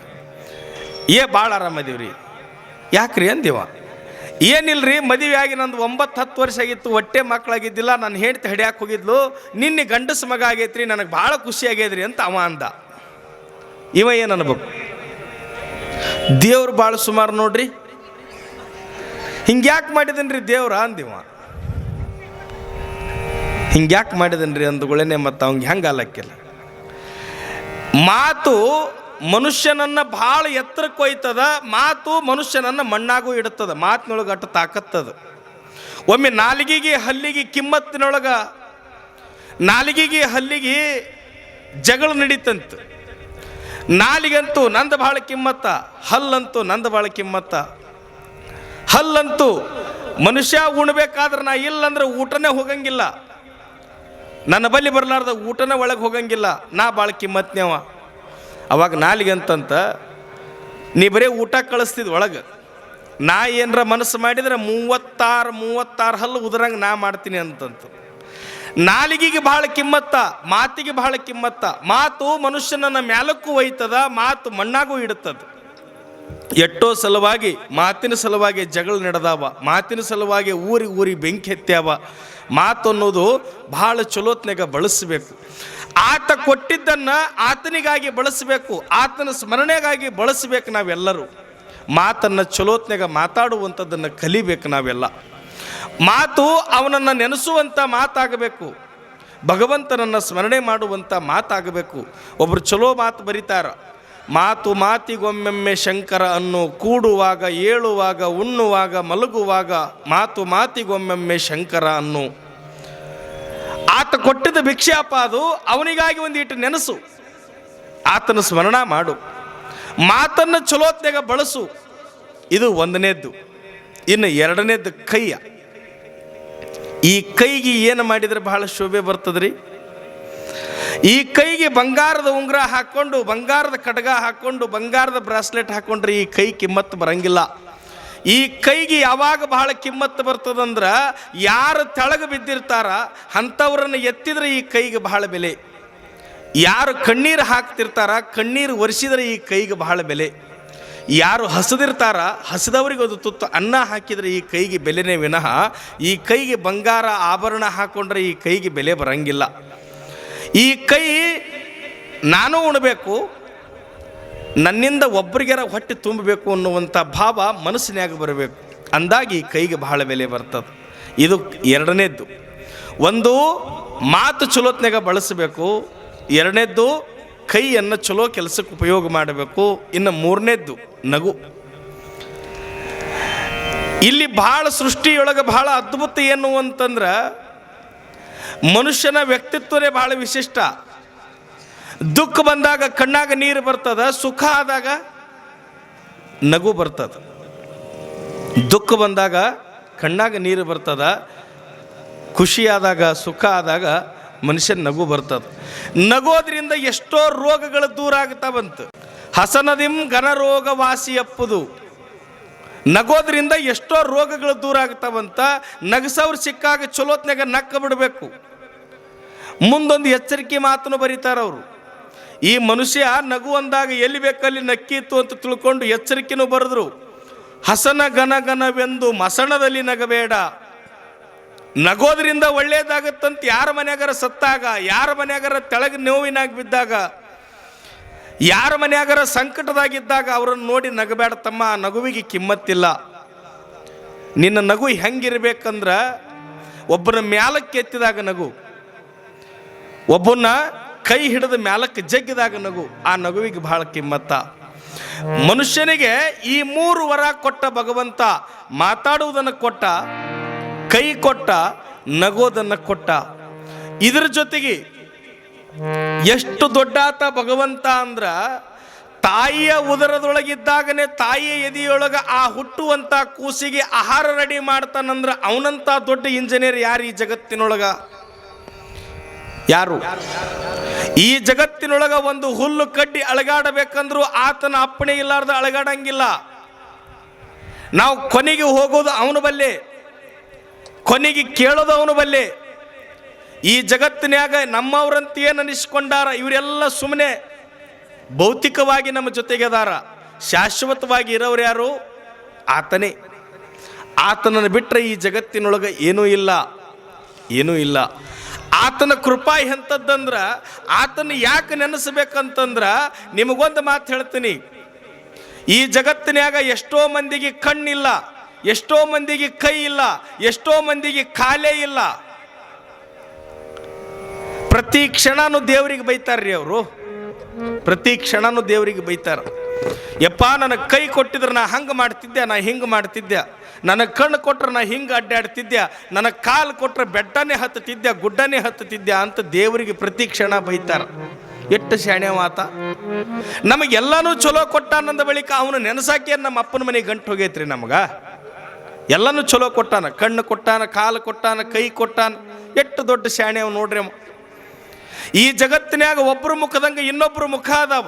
ಭಾಳ ಆರಾಮದೀವ್ರಿ. ಯಾಕ್ರಿ ಅಂದಿವ. ಏನಿಲ್ರಿ, ಮದುವೆ ಆಗಿ ನಂದು 9-10 ವರ್ಷ ಆಗಿತ್ತು, ಹೊಟ್ಟೆ ಮಕ್ಕಳಾಗಿದ್ದಿಲ್ಲ, ನಾನು ಹೆಂಡ್ತಿ ಹಡಿಯಾಕೆ ಹೋಗಿದ್ಲು, ನಿನ್ನೆ ಗಂಡಸ ಮಗ ಆಗೈತ್ರಿ, ನನಗೆ ಭಾಳ ಖುಷಿ ಆಗ್ಯದ್ರಿ ಅಂತ ಅವ ಅಂದ. ಇವ ಏನು ಅನ್ಬೇಕು, ದೇವ್ರು ಭಾಳ ಸುಮಾರು ನೋಡ್ರಿ, ಹಿಂಗ್ಯಾಕೆ ಮಾಡಿದನ್ರಿ ದೇವ್ರ ಅಂದಿವ. ಹಿಂಗ್ಯಾಕೆ ಮಾಡಿದನ್ರಿ ಅಂದುಗಳೇ ಮತ್ತು ಅವ್ಗೆ ಹೆಂಗೆ ಅಲ್ಲಕ್ಕಿಲ್ಲ. ಮಾತು ಮನುಷ್ಯನನ್ನು ಭಾಳ ಎತ್ತರಕ್ಕೆ ಒಯ್ತದ, ಮಾತು ಮನುಷ್ಯನನ್ನು ಮಣ್ಣಾಗೂ ಇಡುತ್ತದೆ. ಮಾತಿನೊಳಗೆ ಅಟ್ಟು ತಾಕತ್ತದ. ಒಮ್ಮೆ ನಾಲಿಗೆಗೆ ಹಲ್ಲಿಗೆ ಕಿಮ್ಮತ್ತಿನೊಳಗೆ ನಾಲಿಗೆಗೆ ಹಲ್ಲಿಗೆ ಜಗಳ ನಡೀತಂತ. ನಾಲಿಗಂತೂ ನಂದು ಭಾಳ ಕಿಮ್ಮತ್ತ, ಹಲ್ಲಂತೂ ನಂದು ಭಾಳ ಕಿಮ್ಮತ್ತ. ಹಲ್ಲಂತೂ ಮನುಷ್ಯ ಉಣ್ಬೇಕಾದ್ರೆ ನಾ ಇಲ್ಲಂದ್ರೆ ಊಟನೇ ಹೋಗಂಗಿಲ್ಲ, ನನ್ನ ಬಳಿ ಬರಲಾರ್ದ ಊಟನೇ ಒಳಗೆ ಹೋಗಂಗಿಲ್ಲ, ನಾ ಭಾಳ ಕಿಮ್ಮತ್ನೇವ. ಅವಾಗ ನಾಲಿಗಂತಂತ ನೀ ಬರೀ ಊಟ ಕಳಿಸ್ತಿದ್ ಒಳಗೆ, ನಾ ಏನರ ಮನಸ್ಸು ಮಾಡಿದ್ರೆ 36 ಹಲ್ಲು ಉದುರಂಗೆ ನಾ ಮಾಡ್ತೀನಿ ಅಂತಂತ. ನಾಲಿಗೆಗೆ ಬಹಳ ಕಿಮ್ಮತ್ತ, ಮಾತಿಗೆ ಬಹಳ ಕಿಮ್ಮತ್ತ. ಮಾತು ಮನುಷ್ಯನನ್ನ ಮ್ಯಾಲಕ್ಕೂ ಒಯ್ತದ, ಮಾತು ಮಣ್ಣಾಗೂ ಇಡುತ್ತದ. ಎಷ್ಟೋ ಸಲುವಾಗಿ ಮಾತಿನ ಸಲುವಾಗಿ ಜಗಳ ನಡೆದಾವ, ಮಾತಿನ ಸಲುವಾಗಿ ಊರಿಗೆ ಬೆಂಕಿ ಎತ್ತ್ಯಾವ. ಮಾತು ಅನ್ನೋದು ಬಹಳ ಚಲೋತ್ನಾಗ ಬಳಸಬೇಕು. ಆತ ಕೊಟ್ಟಿದ್ದನ್ನು ಆತನಿಗಾಗಿ ಬಳಸಬೇಕು, ಆತನ ಸ್ಮರಣೆಗಾಗಿ ಬಳಸಬೇಕು. ನಾವೆಲ್ಲರೂ ಮಾತನ್ನು ಚಲೋತ್ನಾಗ ಮಾತಾಡುವಂಥದ್ದನ್ನು ಕಲಿಬೇಕು. ನಾವೆಲ್ಲ ಮಾತು ಅವನನ್ನು ನೆನೆಸುವಂಥ ಮಾತಾಗಬೇಕು, ಭಗವಂತನನ್ನು ಸ್ಮರಣೆ ಮಾಡುವಂಥ ಮಾತಾಗಬೇಕು. ಒಬ್ಬರು ಚಲೋ ಮಾತು ಬರೀತಾರ, ಮಾತು ಮಾತಿಗೊಮ್ಮೆಮ್ಮೆ ಶಂಕರ ಅನ್ನು, ಕೂಡುವಾಗ ಏಳುವಾಗ ಉಣ್ಣುವಾಗ ಮಲಗುವಾಗ ಮಾತು ಮಾತಿಗೊಮ್ಮೆಮ್ಮೆ ಶಂಕರ ಅನ್ನು. ಆತ ಕೊಟ್ಟಿದ್ದ ಭಿಕ್ಷಾಪ ಅದು, ಅವನಿಗಾಗಿ ಒಂದಿಟ್ಟು ನೆನಸು, ಆತನ ಸ್ಮರಣ ಮಾಡು, ಮಾತನ್ನು ಚಲೋತ್ನಾಗ ಬಳಸು. ಇದು ಒಂದನೇದ್ದು. ಇನ್ನು ಎರಡನೇದ್ದು ಕೈಯ. ಈ ಕೈಗೆ ಏನು ಮಾಡಿದರೆ ಬಹಳ ಶೋಭೆ ಬರ್ತದ್ರಿ? ಈ ಕೈಗೆ ಬಂಗಾರದ ಉಂಗುರ ಹಾಕ್ಕೊಂಡು, ಬಂಗಾರದ ಕಡಗ ಹಾಕ್ಕೊಂಡು, ಬಂಗಾರದ ಬ್ರಾಸ್ಲೆಟ್ ಹಾಕ್ಕೊಂಡ್ರೆ ಈ ಕೈ ಕಿಮ್ಮತ್ತು ಬರಂಗಿಲ್ಲ. ಈ ಕೈಗೆ ಯಾವಾಗ ಬಹಳ ಕಿಮ್ಮತ್ತು ಬರ್ತದಂದ್ರೆ, ಯಾರು ತೆಳಗೆ ಬಿದ್ದಿರ್ತಾರ ಅಂಥವ್ರನ್ನು ಎತ್ತಿದ್ರೆ ಈ ಕೈಗೆ ಬಹಳ ಬೆಲೆ. ಯಾರು ಕಣ್ಣೀರು ಹಾಕ್ತಿರ್ತಾರ, ಕಣ್ಣೀರು ಒರೆಸಿದ್ರೆ ಈ ಕೈಗೆ ಬಹಳ ಬೆಲೆ. ಯಾರು ಹಸಿದಿರ್ತಾರ, ಹಸಿದವರಿಗೆ ಒಂದು ತುತ್ತು ಅನ್ನ ಹಾಕಿದರೆ ಈ ಕೈಗೆ ಬೆಲೆನೇ ವಿನಃ ಈ ಕೈಗೆ ಬಂಗಾರ ಆಭರಣ ಹಾಕ್ಕೊಂಡ್ರೆ ಈ ಕೈಗೆ ಬೆಲೆ ಬರಂಗಿಲ್ಲ. ಈ ಕೈ ನಾನು ಉಣಬೇಕು, ನನ್ನಿಂದ ಒಬ್ಬರಿಗೆರ ಹೊಟ್ಟೆ ತುಂಬಬೇಕು ಅನ್ನುವಂಥ ಭಾವ ಮನಸ್ಸಿನಾಗ ಬರಬೇಕು. ಅಂದಾಗಿ ಈ ಕೈಗೆ ಬಹಳ ಬೆಲೆ ಬರ್ತದೆ. ಇದು ಎರಡನೇದ್ದು. ಒಂದು ಮಾತು ಚಲೋತ್ನಾಗ ಬಳಸಬೇಕು, ಎರಡನೇದ್ದು ಕೈಯನ್ನು ಚಲೋ ಕೆಲಸಕ್ಕೆ ಉಪಯೋಗ ಮಾಡಬೇಕು, ಇನ್ನು ಮೂರನೇದ್ದು ನಗು. ಇಲ್ಲಿ ಬಹಳ ಸೃಷ್ಟಿಯೊಳಗೆ ಬಹಳ ಅದ್ಭುತ ಏನು ಅಂತಂದ್ರೆ, ಮನುಷ್ಯನ ವ್ಯಕ್ತಿತ್ವನೇ ಬಹಳ ವಿಶಿಷ್ಟ. ದುಃಖ ಬಂದಾಗ ಕಣ್ಣಾಗ ನೀರು ಬರ್ತದ, ಸುಖ ಆದಾಗ ನಗು ಬರ್ತದ. ದುಃಖ ಬಂದಾಗ ಕಣ್ಣಾಗ ನೀರು ಬರ್ತದ, ಖುಷಿಯಾದಾಗ ಸುಖ ಆದಾಗ ಮನುಷ್ಯನ ನಗು ಬರ್ತದೆ. ನಗೋದ್ರಿಂದ ಎಷ್ಟೋ ರೋಗಗಳು ದೂರ ಆಗ್ತಾವಂತ. ಹಸನದಿಂ ಘನರೋಗ ವಾಸಿಯಪ್ಪುದು. ನಗೋದ್ರಿಂದ ಎಷ್ಟೋ ರೋಗಗಳು ದೂರ ಆಗ್ತಾವಂತ. ನಗಸವ್ರು ಸಿಕ್ಕಾಗ ಚಲೋತ್ನಾಗ ನಕ್ಕ ಬಿಡಬೇಕು. ಮುಂದೊಂದು ಎಚ್ಚರಿಕೆ ಮಾತನ್ನು ಬರೀತಾರವರು. ಈ ಮನುಷ್ಯ ನಗು ಅಂದಾಗ ಎಲ್ಲಿ ಬೇಕಲ್ಲಿ ನಕ್ಕಿತ್ತು ಅಂತ ತಿಳ್ಕೊಂಡು ಎಚ್ಚರಿಕೆನೂ ಬರೆದ್ರು. ಹಸನ ಘನಘನವೆಂದು ಮಸಣದಲ್ಲಿ ನಗಬೇಡ. ನಗೋದ್ರಿಂದ ಒಳ್ಳೇದಾಗತ್ತಂತ ಯಾರ ಮನ್ಯಾಗಾರ ಸತ್ತಾಗ, ಯಾರ ಮನ್ಯಾಗಾರ ತೆಳಗೆ ನೋವಿನಾಗಿ ಬಿದ್ದಾಗ, ಯಾರ ಮನ್ಯಾಗಾರ ಸಂಕಟದಾಗಿದ್ದಾಗ ಅವರನ್ನು ನೋಡಿ ನಗಬೇಡ ತಮ್ಮ. ನಗುವಿಗೆ ಕಿಮ್ಮತ್ತಿಲ್ಲ. ನಿನ್ನ ನಗು ಹೆಂಗಿರ್ಬೇಕಂದ್ರೆ, ಒಬ್ಬನ ಮ್ಯಾಲಕ್ಕೆ ಎತ್ತಿದಾಗ ನಗು, ಒಬ್ಬನ ಕೈ ಹಿಡಿದ ಮ್ಯಾಲಕ್ಕೆ ಜಗ್ಗಿದಾಗ ನಗು. ಆ ನಗುವಿಗೆ ಬಹಳ ಕಿಮ್ಮತ್ತ. ಮನುಷ್ಯನಿಗೆ ಈ 3 ವರ ಕೊಟ್ಟ ಭಗವಂತ. ಮಾತಾಡುವುದನ್ನು ಕೊಟ್ಟ, ಕೈ ಕೊಟ್ಟ, ನಗೋದನ್ನು ಕೊಟ್ಟ. ಇದರ ಜೊತೆಗೆ ಎಷ್ಟು ದೊಡ್ಡಾತ ಭಗವಂತ ಅಂದ್ರ, ತಾಯಿಯ ಉದರದೊಳಗಿದ್ದಾಗನೇ ತಾಯಿಯ ಎದೆಯೊಳಗ ಆ ಹುಟ್ಟುವಂಥ ಕೂಸಿಗೆ ಆಹಾರ ರೆಡಿ ಮಾಡ್ತಾನಂದ್ರ ಅವನಂತ ದೊಡ್ಡ ಇಂಜಿನಿಯರ್ ಯಾರು ಈ ಜಗತ್ತಿನೊಳಗ? ಯಾರು? ಈ ಜಗತ್ತಿನೊಳಗ ಒಂದು ಹುಲ್ಲು ಕಡ್ಡಿ ಅಳಗಾಡಬೇಕಂದ್ರೂ ಆತನ ಅಪ್ಪಣೆ ಇಲ್ಲಾರ್ದ ಅಳಗಾಡಂಗಿಲ್ಲ. ನಾವು ಕೊನೆಗೆ ಹೋಗೋದು ಅವನ ಬಲ್ಲೆ, ಕೊನೆಗೆ ಕೇಳೋದು ಅವನ ಬಲ್ಲೆ. ಈ ಜಗತ್ತಿನ್ಯಾಗ ನಮ್ಮವ್ರಂತ ಏನು ಅನಿಸ್ಕೊಂಡಾರ, ಇವರೆಲ್ಲ ಸುಮ್ಮನೆ ಭೌತಿಕವಾಗಿ ನಮ್ಮ ಜೊತೆಗೆ ಅದಾರ. ಶಾಶ್ವತವಾಗಿ ಇರೋರು ಯಾರು? ಆತನೇ. ಆತನನ್ನು ಬಿಟ್ಟರೆ ಈ ಜಗತ್ತಿನೊಳಗೆ ಏನೂ ಇಲ್ಲ, ಏನೂ ಇಲ್ಲ. ಆತನ ಕೃಪಾ ಎಂಥದ್ದಂದ್ರ, ಆತನ ಯಾಕೆ ನೆನೆಸ್ಬೇಕಂತಂದ್ರ, ನಿಮಗೊಂದು ಮಾತು ಹೇಳ್ತೀನಿ. ಈ ಜಗತ್ತಿನ್ಯಾಗ ಎಷ್ಟೋ ಮಂದಿಗೆ ಕಣ್ಣಿಲ್ಲ, ಎಷ್ಟೋ ಮಂದಿಗೆ ಕೈ ಇಲ್ಲ, ಎಷ್ಟೋ ಮಂದಿಗೆ ಕಾಲೇ ಇಲ್ಲ. ಪ್ರತಿ ಕ್ಷಣನೂ ದೇವರಿಗೆ ಬೈತಾರ್ರಿ ಅವರು. ಪ್ರತಿ ಕ್ಷಣನೂ ದೇವರಿಗೆ ಬೈತಾರ. ಯಪ್ಪ, ನನಗೆ ಕೈ ಕೊಟ್ಟಿದ್ರೆ ನಾ ಹಂಗೆ ಮಾಡ್ತಿದ್ದೆ, ನಾ ಹಿಂಗೆ ಮಾಡ್ತಿದ್ದೆ. ನನಗೆ ಕಣ್ಣು ಕೊಟ್ರೆ ನಾ ಹಿಂಗೆ ಅಡ್ಡಾಡ್ತಿದ್ದೆ, ನನಗೆ ಕಾಲು ಕೊಟ್ರೆ ಬೆಟ್ಟನೇ ಹತ್ತುತ್ತಿದ್ದೆ, ಗುಡ್ಡನೇ ಹತ್ತುತ್ತಿದ್ದೆ ಅಂತ ದೇವರಿಗೆ ಪ್ರತಿ ಕ್ಷಣ ಬೈತಾರ. ಎಷ್ಟು ಶಾಣ್ಯವ ಆತ. ನಮಗೆಲ್ಲನೂ ಚಲೋ ಕೊಟ್ಟಾನಂದ ಬಳಿಕ ಅವನು ನೆನಸಾಕಿ ನಮ್ಮ ಅಪ್ಪನ ಮನೆಗೆ ಗಂಟು ಹೋಗೈತ್ರಿ. ನಮಗ ಎಲ್ಲನೂ ಚಲೋ ಕೊಟ್ಟಾನ, ಕಣ್ಣು ಕೊಟ್ಟಾನ, ಕಾಲು ಕೊಟ್ಟಾನ, ಕೈ ಕೊಟ್ಟಾನ. ಎಷ್ಟು ದೊಡ್ಡ ಶಾಣ್ಯವ ನೋಡ್ರಿ ಅವ. ಈ ಜಗತ್ತಿನಾಗ ಒಬ್ಬರು ಮುಖದಂಗೆ ಇನ್ನೊಬ್ಬರು ಮುಖ ಅದಾವ.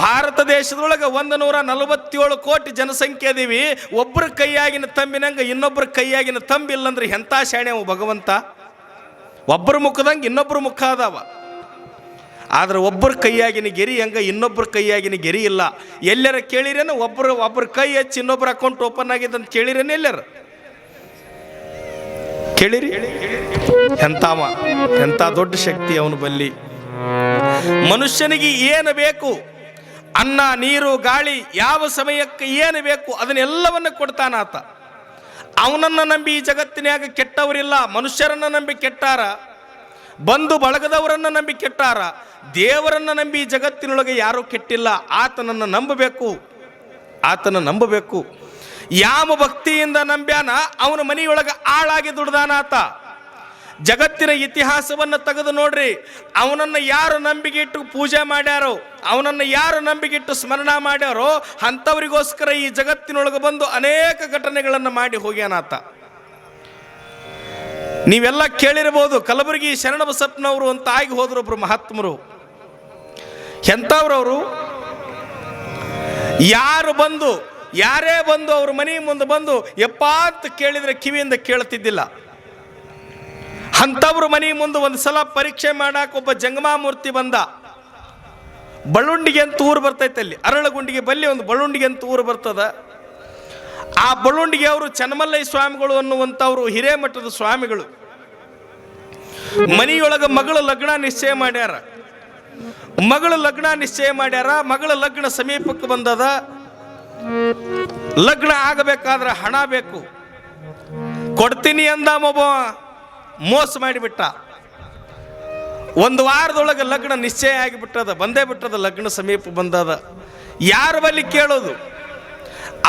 ಭಾರತ ದೇಶದೊಳಗೆ 147 ಕೋಟಿ ಜನಸಂಖ್ಯೆ ಅದೀವಿ. ಒಬ್ಬರ ಕೈಯಾಗಿನ ತಂಬಿನಂಗೆ ಇನ್ನೊಬ್ಬರ ಕೈಯಾಗಿನ ತಂಬಿಲ್ಲಂದ್ರೆ ಎಂಥ ಶಾಣ್ಯವ ಭಗವಂತ. ಒಬ್ಬರ ಮುಖದಂಗೆ ಇನ್ನೊಬ್ಬರು ಮುಖ ಅದಾವ. ಆದ್ರೆ ಒಬ್ಬರ ಕೈಯಾಗಿನ ಗೆರಿ ಹಂಗೆ ಇನ್ನೊಬ್ಬರ ಕೈಯಾಗಿನ ಗೆರಿ ಇಲ್ಲ. ಎಲ್ಲರ ಕೇಳಿರೇನು? ಒಬ್ಬರ ಕೈ ಹಚ್ಚಿ ಇನ್ನೊಬ್ಬರ ಅಕೌಂಟ್ ಓಪನ್ ಆಗಿದೆ ಅಂತ ಕೇಳಿರೇನು? ಎಲ್ಲರ ಕೇಳಿರಿ? ಎಂಥ ದೊಡ್ಡ ಶಕ್ತಿ ಅವನು ಬಲ್ಲಿ. ಮನುಷ್ಯನಿಗೆ ಏನು ಬೇಕು, ಅನ್ನ, ನೀರು, ಗಾಳಿ, ಯಾವ ಸಮಯಕ್ಕೆ ಏನು ಬೇಕು ಅದನ್ನೆಲ್ಲವನ್ನು ಕೊಡ್ತಾನಾತ. ಅವನನ್ನು ನಂಬಿ ಈ ಜಗತ್ತಿನಾಗ ಕೆಟ್ಟವರಿಲ್ಲ. ಮನುಷ್ಯರನ್ನು ನಂಬಿ ಕೆಟ್ಟಾರ, ಬಂಧು ಬಳಗದವರನ್ನು ನಂಬಿ ಕೆಟ್ಟಾರ. ದೇವರನ್ನು ನಂಬಿ ಈ ಜಗತ್ತಿನೊಳಗೆ ಯಾರೂ ಕೆಟ್ಟಿಲ್ಲ. ಆತನನ್ನು ನಂಬಬೇಕು. ಯಾವ ಭಕ್ತಿಯಿಂದ ನಂಬ್ಯಾನ ಅವನ ಮನೆಯೊಳಗೆ ಆಳಾಗಿ ದುಡ್ದಾನಾತ. ಜಗತ್ತಿನ ಇತಿಹಾಸವನ್ನು ತೆಗೆದು ನೋಡ್ರಿ. ಅವನನ್ನು ಯಾರು ನಂಬಿಗಿಟ್ಟು ಪೂಜೆ ಮಾಡ್ಯಾರೋ, ಅವನನ್ನು ಯಾರು ನಂಬಿಗಿಟ್ಟು ಸ್ಮರಣ ಮಾಡ್ಯಾರೋ ಅಂಥವರಿಗೋಸ್ಕರ ಈ ಜಗತ್ತಿನೊಳಗೆ ಬಂದು ಅನೇಕ ಘಟನೆಗಳನ್ನು ಮಾಡಿ ಹೋಗ್ಯಾನಾತ. ನೀವೆಲ್ಲ ಕೇಳಿರಬಹುದು, ಕಲಬುರಗಿ ಶರಣಬಸಪ್ಪನವರು ಅಂತ ಆಗಿ ಹೋದ್ರು ಒಬ್ರು ಮಹಾತ್ಮರು. ಎಂಥವ್ರವರು? ಯಾರೇ ಬಂದು ಅವ್ರ ಮನೆ ಮುಂದೆ ಬಂದು ಯಪ್ಪ ಅಂತ ಕೇಳಿದ್ರೆ ಕಿವಿಯಿಂದ ಕೇಳ್ತಿದ್ದಿಲ್ಲ. ಅಂಥವ್ರ ಮನೆ ಮುಂದೆ ಒಂದು ಸಲ ಪರೀಕ್ಷೆ ಮಾಡಕ್ಕೆ ಒಬ್ಬ ಜಂಗಮಾಮೂರ್ತಿ ಬಂದ. ಬಳ್ಳುಂಡಿಗೆ ಅಂತ ಊರು ಬರ್ತೈತೆ, ಅಲ್ಲಿ ಅರಳಗುಂಡಿಗೆ ಬಲ್ಲಿ ಒಂದು ಬಳ್ಳುಂಡಿಗೆ ಅಂತ ಊರು ಬರ್ತದ. ಆ ಬಳ್ಳುಂಡಿಗೆ ಅವರು ಚನ್ನಮಲ್ಲಯ್ಯ ಸ್ವಾಮಿಗಳು ಅನ್ನುವಂಥವ್ರು ಹಿರೇಮಠದ ಸ್ವಾಮಿಗಳು. ಮನೆಯೊಳಗೆ ಮಗಳ ಲಗ್ನ ನಿಶ್ಚಯ ಮಾಡ್ಯಾರ. ಮಗಳ ಲಗ್ನ ಸಮೀಪಕ್ಕೆ ಬಂದದ. ಲಗ್ನ ಆಗಬೇಕಾದ್ರೆ ಹಣ ಬೇಕು. ಕೊಡ್ತೀನಿ ಅಂದ ಒಬ್ಬ, ಮೋಸ ಮಾಡಿಬಿಟ್ಟ. ಒಂದು ವಾರದೊಳಗೆ ಲಗ್ನ ನಿಶ್ಚಯ ಆಗಿಬಿಟ್ಟದ, ಬಂದೇ ಬಿಟ್ಟದ. ಲಗ್ನ ಸಮೀಪ ಬಂದದ. ಯಾರ ಬಳಿ ಕೇಳೋದು?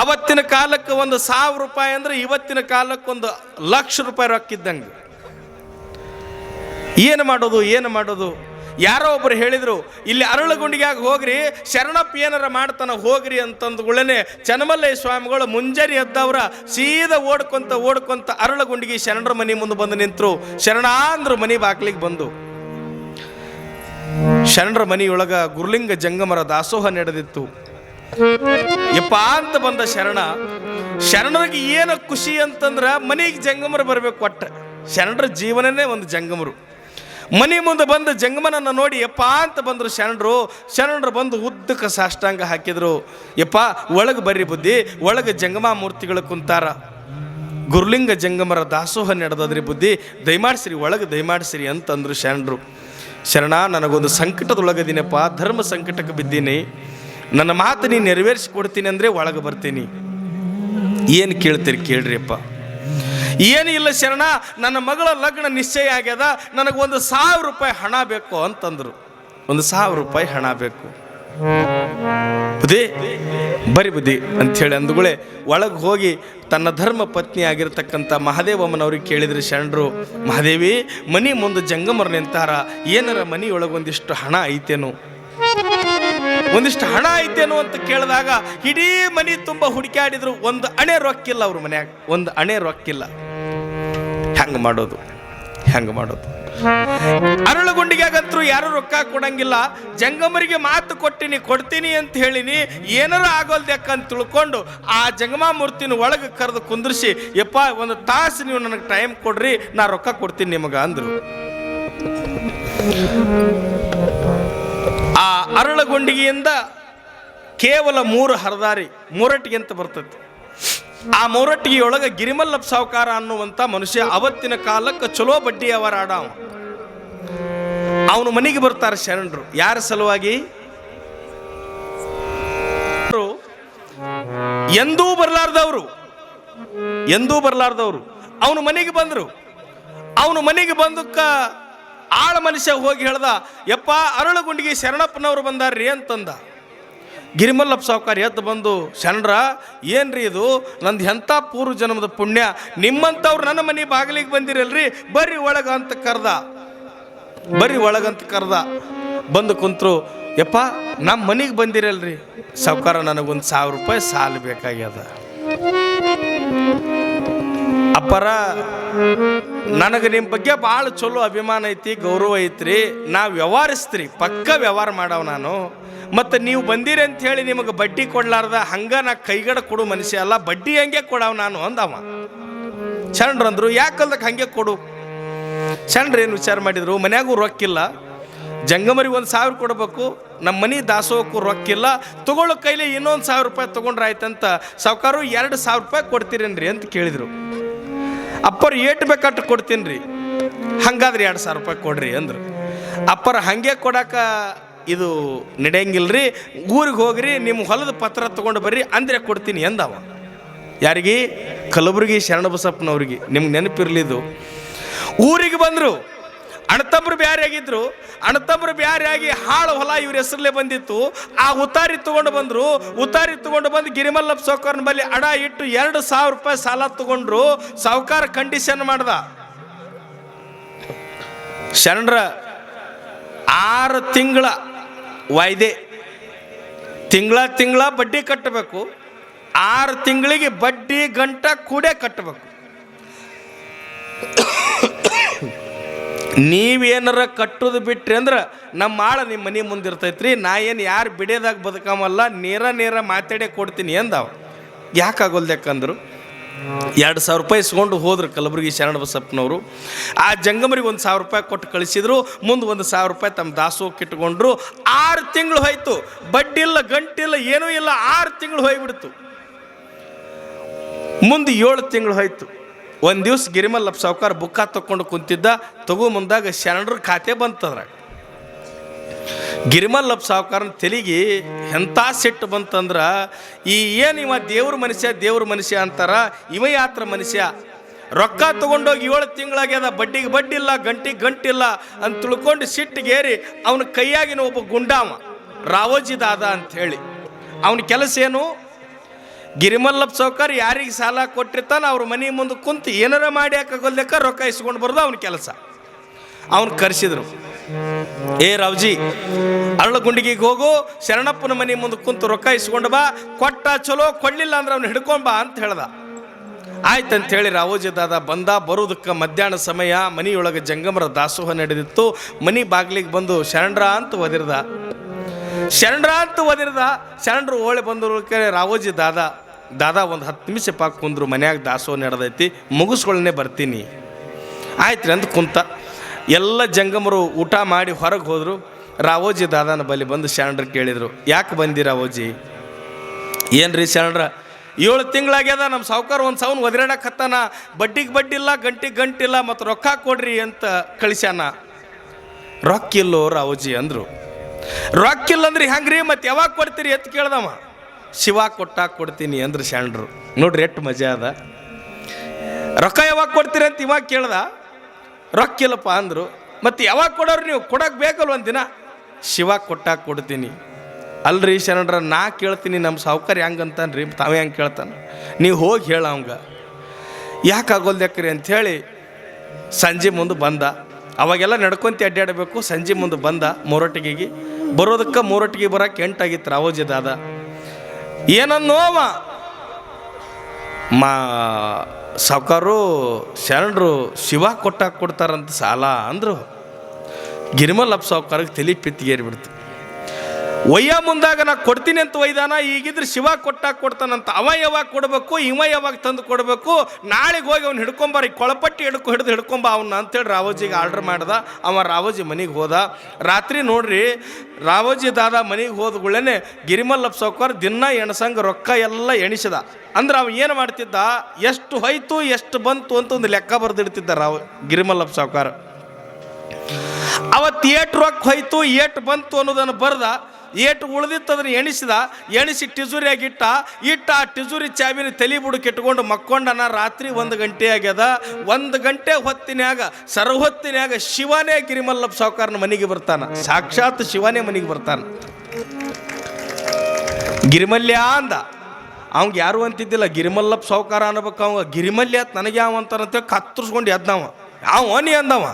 ಅವತ್ತಿನ ಕಾಲಕ್ಕೆ 1,000 ರೂಪಾಯಿ ಅಂದ್ರೆ ಇವತ್ತಿನ ಕಾಲಕ್ಕೆ 1,00,000 ರೂಪಾಯಿ ರೊಕ್ಕಿದ್ದಂಗೆ. ಏನು ಮಾಡೋದು? ಯಾರೋ ಒಬ್ಬರು ಹೇಳಿದ್ರು, ಇಲ್ಲಿ ಅರಳಗುಂಡಿಗೆ ಹೋಗ್ರಿ, ಶರಣಪ್ಪ ಏನಾರ ಮಾಡ್ತಾನ ಹೋಗ್ರಿ ಅಂತಂದುಗಳೇ ಚನ್ನಮಲ್ಲಯ್ಯ ಸ್ವಾಮಿಗಳು ಮುಂಜಾನೆ ಎದ್ದವ್ರ ಸೀದಾ ಓಡ್ಕೊಂತ ಅರಳಗುಂಡಿಗೆ ಶರಣರ ಮನೆ ಮುಂದೆ ಬಂದು ನಿಂತರು. ಶರಣಾಂಧ್ರ ಮನೆ ಬಾಗ್ಲಿಗೆ ಬಂದು ಶರಣರ ಮನೆಯೊಳಗ ಗುರುಲಿಂಗ ಜಂಗಮರ ದಾಸೋಹ ನಡೆದಿತ್ತು. ಯಪ್ಪ ಅಂತ ಬಂದ ಶರಣರಿಗೆ ಏನು ಖುಷಿ ಅಂತಂದ್ರೆ ಮನೆಗೆ ಜಂಗಮರು ಬರಬೇಕು. ಒಟ್ಟ ಶರಣರ ಜೀವನನೇ ಒಂದು ಜಂಗಮರು. ಮನೆ ಮುಂದೆ ಬಂದು ಜಂಗಮನನ್ನು ನೋಡಿ ಯಪ್ಪ ಅಂತ ಬಂದರು ಶರಣರು ಬಂದು ಉದ್ದಕ್ಕೆ ಸಾಷ್ಟಾಂಗ ಹಾಕಿದ್ರು. ಯಪ್ಪ ಒಳಗೆ ಬರ್ರಿ ಬುದ್ಧಿ, ಒಳಗೆ ಜಂಗಮ ಮೂರ್ತಿಗಳು ಕುಂತಾರ, ಗುರುಲಿಂಗ ಜಂಗಮರ ದಾಸೋಹ ನಡೆದದ್ರಿ ಬುದ್ಧಿ, ದಯಮಾಡಿಸಿರಿ ಒಳಗೆ ದಯಮಾಡಿಸಿರಿ ಅಂತಂದ್ರು ಶರಣರು. ನನಗೊಂದು ಸಂಕಟದೊಳಗದೀನಪ್ಪ, ಧರ್ಮ ಸಂಕಟಕ್ಕೆ ಬಿದ್ದೀನಿ, ನನ್ನ ಮಾತು ನೀನು ನೆರವೇರಿಸಿ ಕೊಡ್ತೀನಿ ಅಂದರೆ ಒಳಗೆ ಬರ್ತೀನಿ. ಏನು ಕೇಳ್ತೀರಿ ಕೇಳ್ರಿಯಪ್ಪ. ಏನಿಲ್ಲ ನನ್ನ ಮಗಳ ಲಗ್ನ ನಿಶ್ಚಯ ಆಗ್ಯದ, ನನಗೆ 1,000 ರೂಪಾಯಿ ಹಣ ಬೇಕು ಅಂತಂದ್ರು. 1,000 ರೂಪಾಯಿ ಹಣ ಬೇಕು ಬುದ್ಧಿ, ಬರಿ ಬುದ್ಧಿ ಅಂಥೇಳಿ ಅಂದುಗಳೇ ಒಳಗೆ ಹೋಗಿ ತನ್ನ ಧರ್ಮ ಪತ್ನಿ ಆಗಿರ್ತಕ್ಕಂಥ ಮಹಾದೇವಮ್ಮನವ್ರಿಗೆ ಕೇಳಿದ್ರು ಶರಣರು, ಮಹಾದೇವಿ ಮನೆ ಮುಂದೆ ಜಂಗಮರು ನಿಂತಾರ, ಏನಾರ ಮನೆಯೊಳಗೆ ಒಂದಿಷ್ಟು ಹಣ ಐತೇನು ಅಂತ ಕೇಳಿದಾಗ ಇಡೀ ಮನೆ ತುಂಬ ಹುಡುಕಾಡಿದ್ರು. ಒಂದು ಅಣೆ ರೊಕ್ಕಿಲ್ಲ ಅವ್ರ ಮನ್ಯಾಗ, ಒಂದು ಅಣೆ ರೊಕ್ಕಿಲ್ಲ. ಹೆಂಗೆ ಮಾಡೋದು? ಅರಳಗುಂಡಿಗಾಗಂತರೂ ಯಾರು ರೊಕ್ಕ ಕೊಡಂಗಿಲ್ಲ. ಜಂಗಮರಿಗೆ ಮಾತು ಕೊಡ್ತೀನಿ ಅಂತ ಹೇಳಿನಿ, ಏನಾರ ಆಗೋಲ್ದಕ್ಕ ಅಂತ ತಿಳ್ಕೊಂಡು ಆ ಜಂಗಮಾಮೂರ್ತಿನ ಒಳಗೆ ಕರೆದು ಕುಂದ್ರಿಸಿ, ಯಪ್ಪ 1 ತಾಸು ನೀವು ನನಗೆ ಟೈಮ್ ಕೊಡ್ರಿ, ನಾ ರೊಕ್ಕ ಕೊಡ್ತೀನಿ ನಿಮಗೆ ಅಂದರು. ಆ ಅರಳಗುಂಡಿಗೆಯಿಂದ ಕೇವಲ 3 ಹರದಾರಿ ಮೂರಟ್ಟಿಗೆ ಅಂತ ಬರ್ತೈತಿ. ಆ ಮೂರಟ್ಟಿಗೆಯೊಳಗೆ ಗಿರಿಮಲ್ಲಪ್ಪ ಸಾವುಕಾರ ಅನ್ನುವಂಥ ಮನುಷ್ಯ ಅವತ್ತಿನ ಕಾಲಕ್ಕೆ ಚಲೋ ಬಡ್ಡಿ ಅವರ ಆಡ. ಅವನು ಮನೆಗೆ ಬರ್ತಾರೆ ಶರಣರು. ಯಾರ ಸಲುವಾಗಿ? ಎಂದೂ ಬರಲಾರ್ದವರು ಅವನು ಮನೆಗೆ ಬಂದರು. ಅವನು ಮನೆಗೆ ಬಂದಕ್ಕ ಆಳ ಮನುಷ್ಯ ಹೋಗಿ ಹೇಳ್ದ, ಯಪ್ಪ ಅರಳಗುಂಡಿಗೆ ಶರಣಪ್ಪನವ್ರು ಬಂದಾರ್ರಿ ಅಂತಂದ. ಗಿರಿಮಲ್ಲಪ್ಪ ಸಾವುಕಾರ ಎದ್ದು ಬಂದು, ಶರಣರ ಏನ್ರಿ ಇದು, ನಂದು ಎಂಥ ಪೂರ್ವ ಜನ್ಮದ ಪುಣ್ಯ, ನಿಮ್ಮಂಥವ್ರು ನನ್ನ ಮನೆ ಬಾಗಿಲಿಗೆ ಬಂದಿರಲ್ರಿ, ಬರ್ರಿ ಒಳಗ ಅಂತ ಕರ್ದ. ಬರ್ರಿ ಒಳಗಂತ ಕರೆದ. ಬಂದು ಕುಂತರು. ಯಪ್ಪ ನಮ್ಮ ಮನೆಗೆ ಬಂದಿರಲ್ರಿ ಸಾವ್ಕಾರ, ನನಗೊಂದು 1000 ರೂಪಾಯಿ ಸಾಲ ಬೇಕಾಗ್ಯದ. ಅಪ್ಪರ, ನನಗೆ ನಿಮ್ಮ ಬಗ್ಗೆ ಭಾಳ ಚಲೋ ಅಭಿಮಾನ ಐತಿ, ಗೌರವ ಐತ್ರಿ. ನಾವು ವ್ಯವಹರಿಸ್ತೀರಿ, ಪಕ್ಕ ವ್ಯವಹಾರ ಮಾಡವ ನಾನು. ಮತ್ತು ನೀವು ಬಂದಿರಿ ಅಂತ ಹೇಳಿ ನಿಮಗೆ ಬಡ್ಡಿ ಕೊಡ್ಲಾರ್ದ ಹಂಗೆ ನಾ ಕೈಗಡ ಕೊಡು ಮನುಷ್ಯ ಅಲ್ಲ, ಬಡ್ಡಿ ಹಂಗೆ ಕೊಡವ ನಾನು ಅಂದವ. ಶರಣರಂದ್ರು ಯಾಕಲ್ದಕ್ಕೆ ಹಂಗೆ ಕೊಡು. ಶರಣರು ಏನು ವಿಚಾರ ಮಾಡಿದ್ರು, ಮನ್ಯಾಗೂ ರೊಕ್ಕಿಲ್ಲ, ಜಂಗಮರಿಗೆ 1000 ಕೊಡಬೇಕು, ನಮ್ಮ ಮನೆ ದಾಸೋಹಕ್ಕೂ ರೊಕ್ಕಿಲ್ಲ, ತಗೊಳ್ಳೋ ಕೈಲಿ ಇನ್ನೊಂದು 1000 ರೂಪಾಯಿ ತೊಗೊಂಡ್ರೆ ಆಯ್ತಂತ ಸಾವ್ಕಾರು 2000 ರೂಪಾಯಿ ಕೊಡ್ತೀರೇನ್ರಿ ಅಂತ ಕೇಳಿದರು. ಅಪ್ಪರು ಏಟು ಬೇಕಾಟ್ಟು ಕೊಡ್ತೀನಿ ರೀ, ಹಂಗಾದ್ರೆ 2000 ರೂಪಾಯಿ ಕೊಡ್ರಿ ಅಂದರು. ಅಪ್ಪರ ಹಾಗೆ ಕೊಡಾಕ ಇದು ನಡೆಯಂಗಿಲ್ರಿ, ಊರಿಗೆ ಹೋಗ್ರಿ, ನಿಮ್ಮ ಹೊಲದ ಪತ್ರ ತೊಗೊಂಡು ಬರ್ರಿ ಅಂದರೆ ಕೊಡ್ತೀನಿ ಎಂದವ. ಯಾರಿಗೆ? ಕಲಬುರಗಿ ಶರಣಬಸಪ್ಪನವ್ರಿಗೆ. ನಿಮ್ಗೆ ನೆನಪಿರ್ಲಿದ್ದು. ಊರಿಗೆ ಬಂದರು, ಅಣ್ಣತಮ್ಮರು ಬ್ಯಾರೆ ಆಗಿದ್ರು. ಅಣ್ಣತಮ್ಮರು ಬ್ಯಾರೆ ಆಗಿ ಹಾಳು ಹೊಲ ಇವ್ರ ಹೆಸರಲ್ಲೇ ಬಂದಿತ್ತು. ಆ ಉತ್ತಾರಿ ತಗೊಂಡು ಬಂದರು. ಉತ್ತಾರಿ ತಗೊಂಡು ಬಂದು ಗಿರಿಮಲ್ಲಪ್ಪ ಸಾವ್ಕಾರನ ಬಳಿ ಅಡ ಇಟ್ಟು 2000 ರೂಪಾಯಿ ಸಾಲ ತಗೊಂಡ್ರು. ಸಾವ್ಕಾರ ಕಂಡೀಷನ್ ಮಾಡ್ದ, ಶರಣರ 6 ತಿಂಗಳ ವಾಯ್ದೆ, ತಿಂಗಳ ಬಡ್ಡಿ ಕಟ್ಟಬೇಕು, 6 ತಿಂಗಳಿಗೆ ಬಡ್ಡಿ ಗಂಟ ಕೂಡೇ ಕಟ್ಟಬೇಕು. ನೀವೇನಾರ ಕಟ್ಟೋದು ಬಿಟ್ರಿ ಅಂದ್ರೆ ನಮ್ಮ ಆಳ ನಿಮ್ಮ ಮನೆ ಮುಂದಿರ್ತೈತ್ರಿ, ನಾ ಏನು ಯಾರು ಬಿಡಿಯೋದಾಗ ಬದುಕಮಲ್ಲ, ನೇರ ಮಾತಾಡೇ ಕೊಡ್ತೀನಿ ಅಂದವ. ಯಾಕಾಗೋಲ್ದಕ್ಕಂದ್ರು 2000 ರೂಪಾಯಿ ಇಸ್ಕೊಂಡು ಹೋದ್ರು ಕಲಬುರಗಿ ಶರಣಬಸಪ್ಪನವರು. ಆ ಜಂಗಮರಿಗೆ 1000 ರೂಪಾಯಿ ಕೊಟ್ಟು ಕಳಿಸಿದ್ರು. ಮುಂದೆ 1000 ರೂಪಾಯಿ ತಮ್ಮ ದಾಸೋಹಕ್ಕೆ ಇಟ್ಕೊಂಡ್ರು. 6 ತಿಂಗಳು ಹೋಯ್ತು, ಬಡ್ಡಿ ಇಲ್ಲ, ಗಂಟಿಲ್ಲ, ಏನೂ ಇಲ್ಲ. 6 ತಿಂಗಳು ಹೋಗ್ಬಿಡ್ತು. ಮುಂದೆ 7 ತಿಂಗಳು ಹೋಯ್ತು. ಒಂದು ದಿವ್ಸ ಗಿರಿಮಲ್ಲಪ್ಪ ಸಾವ್ಕಾರ ಬುಕ್ಕ ತಗೊಂಡು ಕುಂತಿದ್ದ. ತಗೋ ಮುಂದಾಗ ಶರಣರ ಖಾತೆ ಬಂತದ್ರಾಗ. ಗಿರಿಮಲ್ಲಪ್ಪ ಸಾವ್ಕಾರನ ತೆಲಿಗೆ ಎಂಥ ಸಿಟ್ಟು ಬಂತಂದ್ರೆ, ಈ ಏನು ಇವ ದೇವ್ರ ಮನುಷ್ಯ ಅಂತಾರ, ಇವ ಯಾತ್ರ ಮನುಷ್ಯ, ರೊಕ್ಕ ತೊಗೊಂಡೋಗಿ 7 ತಿಂಗಳಾಗ್ಯದ, ಬಡ್ಡಿಗೆ ಬಡ್ಡಿಲ್ಲ, ಗಂಟಿಗೆ ಗಂಟಿಲ್ಲ ಅಂತ ತಿಳ್ಕೊಂಡು ಸಿಟ್ಟಿಗೇರಿ ಅವನ ಕೈಯಾಗಿನ ಒಬ್ಬ ಗುಂಡಾವ ರಾವೋಜಿ ದಾದ ಅಂಥೇಳಿ. ಅವನ ಕೆಲಸ ಏನು? ಗಿರಿಮಲ್ಲಪ್ಪ ಸಾವ್ಕಾರ ಯಾರಿಗೆ ಸಾಲ ಕೊಟ್ಟಿರ್ತಾನ ಅವ್ರ ಮನೆ ಮುಂದೆ ಕುಂತು ಏನಾರ ಮಾಡಿ ಹಾಕೋಲ್ದಕ್ಕ ರೊಕ್ಕ ಇಸ್ಕೊಂಡು ಬರೋದು ಅವನ ಕೆಲಸ. ಅವನು ಕರೆಸಿದ್ರು, ಏ ರಾವ್ಜಿ, ಅರಳಗುಂಡಿಗೆ ಹೋಗು, ಶರಣಪ್ಪನ ಮನೆ ಮುಂದೆ ಕುಂತು ರೊಕ್ಕ ಇಸ್ಕೊಂಡು ಬಾ, ಕೊಟ್ಟ ಚಲೋ, ಕೊಡಲಿಲ್ಲ ಅಂದ್ರೆ ಅವ್ನು ಹಿಡ್ಕೊಂಬಾ ಅಂತ ಹೇಳ್ದ. ಆಯ್ತಂತೇಳಿ ರಾವೋಜಿ ದಾದ ಬಂದ. ಬರೋದಕ್ಕೆ ಮಧ್ಯಾಹ್ನ ಸಮಯ, ಮನೆಯೊಳಗೆ ಜಂಗಮರ ದಾಸೋಹ ನಡೆದಿತ್ತು. ಮನೆ ಬಾಗಿಲಿಗೆ ಬಂದು ಶರಣರ ಅಂತ ಒದಿರ್ದ. ಶರಣರು ಓಳೆ ಬಂದೋಕೆ ರಾವೋಜಿ ದಾದ ಒಂದು 10 ನಿಮಿಷ ಪಾಕ್ ಕುಂದ್ರು, ಮನ್ಯಾಗ ದಾಸೋಹ ನಡೆದೈತಿ, ಮುಗಿಸ್ಕೊಳ್ಳೇ ಬರ್ತೀನಿ ಆಯ್ತು ಅಂತ ಕುಂತ. ಎಲ್ಲ ಜಂಗಮರು ಊಟ ಮಾಡಿ ಹೊರಗೆ ಹೋದರು. ರಾವೋಜಿ ದಾದಾನ ಬಳಿ ಬಂದು ಶರಣರು ಕೇಳಿದರು, ಯಾಕೆ ಬಂದಿ ರಾವೋಜಿ? ಏನ್ರಿ ಶರಣರ, 7 ತಿಂಗಳಾಗ್ಯದ, ನಮ್ಮ ಸಾವ್ಕಾರ 1,000 ಒದರಾಡಕತ್ತಾನ, ಬಡ್ಡಿಗೆ ಬಡ್ಡಿಲ್ಲ, ಗಂಟಿಗೆ ಗಂಟಿಲ್ಲ, ಮತ್ತು ರೊಕ್ಕ ಕೊಡ್ರಿ ಅಂತ ಕಳಿಸ್ಯಾನ. ರೊಕ್ಕಿಲ್ಲೋ ರಾವೋಜಿ ಅಂದರು. ರೊಕ್ಕಿಲ್ಲ ಅಂದ್ರೆ ಹೆಂಗ್ರಿ, ಮತ್ತು ಯಾವಾಗ ಕೊಡ್ತೀರಿ ಅಂತ ಕೇಳ್ದವ. ಶಿವ ಕೊಟ್ಟಾಗ ಕೊಡ್ತೀನಿ ಅಂದ್ರೆ ಶರಣರು. ನೋಡ್ರಿ ಎಷ್ಟು ಮಜಾ ಅದ. ರೊಕ್ಕ ಯಾವಾಗ ಕೊಡ್ತೀರಿ ಅಂತ ಇವಾಗ ಕೇಳ್ದ. ರೊಕ್ಕಿಲ್ಲಪ್ಪ ಅಂದರು. ಮತ್ತು ಯಾವಾಗ ಕೊಡೋರು ನೀವು? ಕೊಡೋಕೆ ಬೇಕಲ್ಲ ಒಂದಿನ. ಶಿವ ಕೊಟ್ಟಾಗ ಕೊಡ್ತೀನಿ. ಅಲ್ರಿ ಶರಣರ, ನಾ ಕೇಳ್ತೀನಿ, ನಮ್ಮ ಸಾವ್ಕಾರ ಹೆಂಗಂತಾನ್ರಿ, ತಾವೇ ಹೆಂಗೆ ಕೇಳ್ತಾನೆ? ನೀವು ಹೋಗಿ ಹೇಳ ಅವಂಗ, ಯಾಕಾಗೋಲ್ದಕ್ರಿ ಅಂಥೇಳಿ ಸಂಜೆ ಮುಂದೆ ಬಂದ. ಅವಾಗೆಲ್ಲ ನಡ್ಕೊಂತ ಅಡ್ಡಾಡಬೇಕು. ಸಂಜೆ ಮುಂದೆ ಬಂದ ಮೂರೊಟ್ಟಿಗೆ. ಬರೋದಕ್ಕೆ ಮೂರೊಟ್ಟಿಗೆ ಬರೋಕೆ 8 ಆಗಿತ್ತು ರಾವೋಜಿ ದಾದ. ಏನನ್ನೋವ ಸಾವ್ಕಾರು ಶರಣರು ಶಿವ ಕೊಟ್ಟಾಗ ಕೊಡ್ತಾರಂತ ಸಾಲ ಅಂದರು. ಗಿರಿಮಲ್ಲಪ್ಪ ಸಾವ್ಕಾರಿಗೆ ತಲೆ ಪಿತ್ತಿಗೇರಿಬಿಡ್ತು. ಒಯ್ಯ ಮುಂದಾಗ ನಾ ಕೊಡ್ತೀನಿ ಅಂತ ಒಯ್ದಾನ, ಈಗಿದ್ರೆ ಶಿವ ಕೊಟ್ಟಾಗ ಕೊಡ್ತಾನಂತ. ಅವ ಯಾವಾಗ ಕೊಡಬೇಕು, ಇವ ಯಾವಾಗ ತಂದು ಕೊಡಬೇಕು, ನಾಳೆಗೆ ಹೋಗಿ ಅವ್ನು ಹಿಡ್ಕೊಂಬಾರ, ಕೊಳಪಟ್ಟಿ ಹಿಡ್ಕೊಂಬ ಅವನ್ನ ಅಂತೇಳಿ ರಾವೋಜಿಗೆ ಆರ್ಡ್ರ್ ಮಾಡ್ದ. ಅವ ರಾವೋಜಿ ಮನೆಗೆ ಹೋದ. ರಾತ್ರಿ ನೋಡ್ರಿ, ರಾವೋಜಿ ದಾದ ಮನೆಗೆ ಹೋದಗಳೇ ಗಿರಿಮಲ್ಲಪ್ಪ ಸಾವ್ಕಾರ ದಿನ ಎಣಸಂಗ ರೊಕ್ಕ ಎಲ್ಲ ಎಣಿಸಿದ. ಅಂದ್ರೆ ಅವ ಏನು ಮಾಡ್ತಿದ್ದ, ಎಷ್ಟು ಹೋಯ್ತು ಎಷ್ಟು ಬಂತು ಅಂತ ಒಂದು ಲೆಕ್ಕ ಬರೆದಿಡ್ತಿದ್ದ ಗಿರಿಮಲ್ಲಪ್ಪ ಸಾವ್ಕಾರ. ಅವತ್ತು ಏಟು ರೊಕ್ಕ ಹೋಯ್ತು, ಏಟು ಬಂತು ಅನ್ನೋದನ್ನು ಬರ್ದ. ಏಟು ಉಳಿದಿತ್ತು ಅದನ್ನು ಎಣಿಸಿ ಟಿಜೂರಿಯಾಗಿಟ್ಟ. ಆ ಟಿಜೂರಿ ಚಾವಿನ ತಲೆ ಬುಡಕ್ಕೆ ಇಟ್ಕೊಂಡು ಮಕ್ಕೊಂಡನ. ರಾತ್ರಿ 1 ಗಂಟೆ ಆಗ್ಯದ. 1 ಗಂಟೆ ಹೊತ್ತಿನ್ಯಾಗ, ಸರ್ವೊತ್ತಿನ್ಯಾಗ ಶಿವನೇ ಗಿರಿಮಲ್ಲಪ್ಪ ಸಾವ್ಕಾರನ ಮನೆಗೆ ಬರ್ತಾನ. ಸಾಕ್ಷಾತ್ ಶಿವನೇ ಮನೆಗೆ ಬರ್ತಾನ. ಗಿರಿಮಲ್ಯ ಅಂದ. ಅವಂಗೆ ಯಾರು ಅಂತಿದ್ದಿಲ್ಲ, ಗಿರಿಮಲ್ಲಪ್ಪ ಸಾವ್ಕಾರ ಅನ್ಬೇಕು. ಅವಂಗ ಗಿರಿಮಲ್ಯ ನನಗೆ ಯಾವ ಅಂತಾರಂತೇಳಿ ಕತ್ತರಿಸ್ಕೊಂಡು ಎದ್ದವ. ಯಾವ ನೀ ಅಂದವ.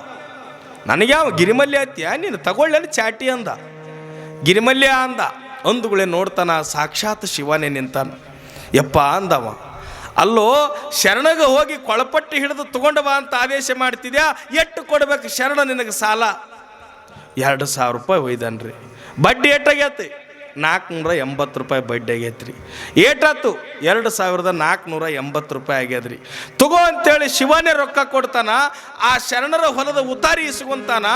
ನನಗೆ ಯಾವ ಗಿರಿಮಲ್ಯ ಐತಿಯ ನೀನು ತಗೊಳ್ಳೇನು ಚಾಟಿ ಅಂದ. ಗಿರಿಮಲ್ಯ ಅಂದ. ಅಂದುಗಳೇ ನೋಡ್ತಾನ ಸಾಕ್ಷಾತ್ ಶಿವನೇ ನಿಂತಾನ. ಯಪ್ಪ ಅಂದವ, ಅಲ್ಲೋ ಶರಣಗೆ ಹೋಗಿ ಕೊಳಪಟ್ಟಿ ಹಿಡಿದು ತಗೊಂಡು ಬಾ ಅಂತ ಆದೇಶ ಮಾಡ್ತಿದ್ಯಾ, ಎಷ್ಟು ಕೊಡ್ಬೇಕು ಶರಣ ನಿನಗೆ ಸಾಲ? 2,000 ರೂಪಾಯಿ ಒಯ್ದನ್ರಿ. ಬಡ್ಡಿ ಎಷ್ಟಾಗೈತಿ? 480 ರೂಪಾಯಿ ಬಡ್ಡಿ ಆಗೈತ್ರಿ. ಏಟಾತು? 2,480 ರೂಪಾಯಿ ಆಗ್ಯದ್ರಿ. ತಗೋ ಅಂತೇಳಿ ಶಿವನೇ ರೊಕ್ಕ ಕೊಡ್ತಾನ. ಆ ಶರಣರ ಹೊಲದ ಉತ್ತಾರಿ ಇಸ್ಕೊಂತಾನ.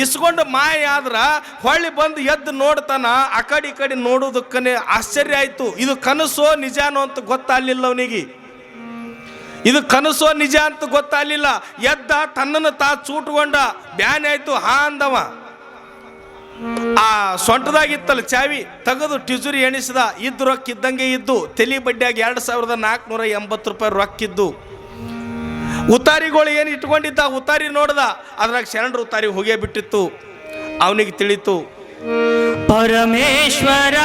ಇಸ್ಕೊಂಡು ಮಾಯ ಆದ್ರ ಹೊಳ್ಳಿ ಬಂದು ಎದ್ದು ನೋಡ್ತಾನ. ಆ ಕಡೆ ಈ ಕಡೆ ನೋಡೋದಕ್ಕನೆ ಆಶ್ಚರ್ಯ ಆಯ್ತು. ಇದು ಕನಸೋ ನಿಜಾನೋ ಅಂತ ಗೊತ್ತಾಗಲಿಲ್ಲ ಅವನಿಗೆ. ಇದು ಕನಸೋ ನಿಜ ಅಂತ ಗೊತ್ತಾಗಲಿಲ್ಲ. ಎದ್ದ ತನ್ನನ್ನು ತಾ ಚೂಟ್ಕೊಂಡ. ಬ್ಯಾನೆ ಆಯ್ತು. ಹಾ ಅಂದವ. ಆ ಸೊಂಟದಾಗಿತ್ತಲ್ಲ ಚಾವಿ ತೆಗೆದು ಟಿಜುರಿ ಎಣಿಸಿದ. ಇದ್ದು ರೊಕ್ಕ ಇದ್ದಂಗೆ ಇದ್ದು. ತಲೆ ಬಡ್ಡಿಯಾಗಿ 2,480 ರೂಪಾಯಿ ರೊಕ್ಕಿದ್ದು. ಉತ್ತಾರಿಗಳು ಏನು ಇಟ್ಕೊಂಡಿದ್ದ ಉತ್ತಾರಿ ನೋಡ್ದ. ಅದ್ರಾಗ ಶರಣರು ಉತ್ತಾರಿ ಹೋಗೇ ಬಿಟ್ಟಿತ್ತು. ಅವನಿಗೆ ತಿಳಿತು, ಪರಮೇಶ್ವರ